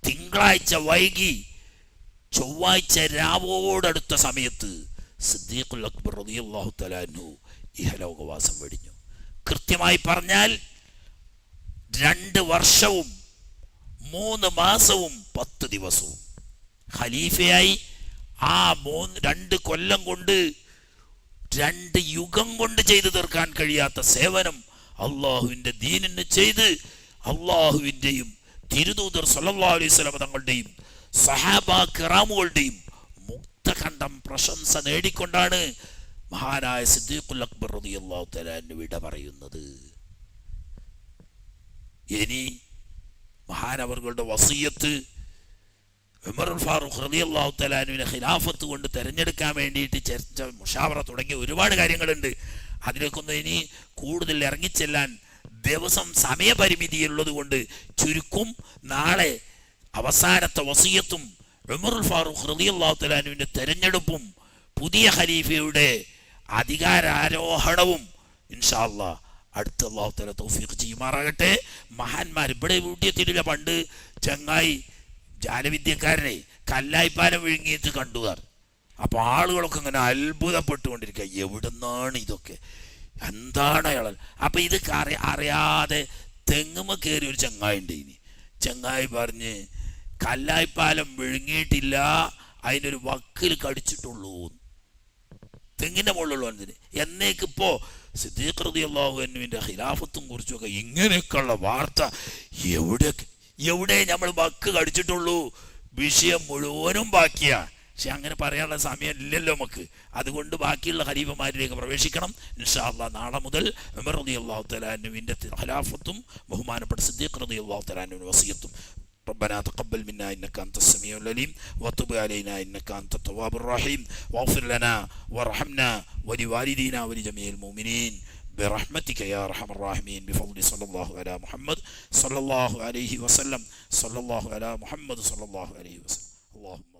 തിങ്കളാഴ്ച വൈകി ചൊവ്വാഴ്ച രാവോടടുത്ത സമയത്ത് സിദ്ദീഖുൽ അക്ബർ റളിയല്ലാഹു തആല അൻഹു ഇഹലോകവാസം വെടിഞ്ഞു. കൃത്യമായി പറഞ്ഞാൽ 2 വർഷവും 3 മാസവും 10 ദിവസവും ഖലീഫയായി. ആ 2 കൊല്ലം കൊണ്ട്, 2 യുഗം കൊണ്ട് ചെയ്തു തീർക്കാൻ കഴിയാത്ത സേവനം അള്ളാഹുവിന്റെ ദീനിന് ചെയ്ത് അള്ളാഹുവിന്റെയും തിരുദൂതർ സല്ലല്ലാഹു അലൈഹി വസല്ലം തങ്ങളുടെയും സഹാബാ കിറാമുകളുടെയും മുക്തഖണ്ഡം പ്രശംസ നേടിക്കൊണ്ടാണ് മഹാനായ സിദ്ദീഖുൽ അക്ബർ റളിയല്ലാഹു തആല അൻഹു വിട പറയുന്നത്. ഇനി മഹാനവറുകളുടെ വസിയത്ത് ഉമറുൽ ഫാറൂഖ് റളിയല്ലാഹു തആല അൻഹുവിനെ ഖിലാഫത്ത് കൊണ്ട് തെരഞ്ഞെടുക്കാൻ വേണ്ടിയിട്ട് ചർച്ച, മുഷാവറ തുടങ്ങിയ ഒരുപാട് കാര്യങ്ങളുണ്ട്. അതിലേക്കൊന്നും ഇനി കൂടുതൽ ഇറങ്ങിച്ചെല്ലാൻ ദിവസം സമയപരിമിതിയുള്ളത് കൊണ്ട് ചുരുക്കും. നാളെ അവസാനത്തെ വസിയത്തും ഉമറുൽ ഫാറൂഖ് റളിയല്ലാഹു തആല അൻഹുവിന്റെ തെരഞ്ഞെടുപ്പും പുതിയ ഖലീഫയുടെ അധികാരാരോഹണവും ഇൻഷാ അല്ലാഹ് അടുത്ത അല്ലാഹു തആല തൗഫീഖ് ചെയ്യുമാറാകട്ടെ. മഹാന്മാർ ഇവിടെ വീട്ടിയെത്തിയിട്ടില്ല. പണ്ട് ചങ്ങായി ജാലവിദ്യക്കാരനെ കല്ലായിപ്പാലം വിഴുങ്ങിയിട്ട് കണ്ടുകാർ. അപ്പൊ ആളുകളൊക്കെ ഇങ്ങനെ അത്ഭുതപ്പെട്ടുകൊണ്ടിരിക്കുക, എവിടുന്നാണ് ഇതൊക്കെ, എന്താണ് അയാൾ? അപ്പൊ ഇത് അറിയാതെ തെങ്ങുമ കയറി ഒരു ചങ്ങായി ഉണ്ട്. ഇനി ചങ്ങായി പറഞ്ഞ് കല്ലായിപ്പാലം വിഴുങ്ങിയിട്ടില്ല, അതിനൊരു വക്കിൽ കടിച്ചിട്ടുള്ളൂ, തെങ്ങിന്റെ മുകളിലുള്ള എന്നേക്കിപ്പോ സിദ്ദീഖ് റളിയല്ലാഹു അൻഹുവിന്റെ ഖിലാഫത്തും കുറിച്ചൊക്കെ ഇങ്ങനെയൊക്കെയുള്ള വാർത്ത എവിടെ നമ്മൾ വക്ക് കടിച്ചിട്ടുള്ളൂ, വിഷയം മുഴുവനും ബാക്കിയാ. പക്ഷെ അങ്ങനെ പറയാനുള്ള സമയം ഇല്ലല്ലോ നമുക്ക്. അതുകൊണ്ട് ബാക്കിയുള്ള ഖലീഫമാരിലേക്ക് പ്രവേശിക്കണം ഇൻഷാ അല്ലാഹ്. നാളെ മുതൽ ഉമർ റളിയല്ലാഹു തആല അൻഹുവിന്റെ ഖിലാഫത്തും ബഹുമാനപ്പെട്ട സിദ്ദീഖ് റളിയല്ലാഹു തആല അൻഹുവിന്റെ വസിയത്തും. ربنا تقبل منا إنك أنت السميع العليم وتب علينا إنك أنت التواب الرحيم واغفر لنا وارحمنا ولوالدينا ولجميع المؤمنين برحمتك يا أرحم الراحمين بفضل صلى الله على محمد صلى الله عليه وسلم صلى الله على محمد صلى الله عليه وسلم اللهم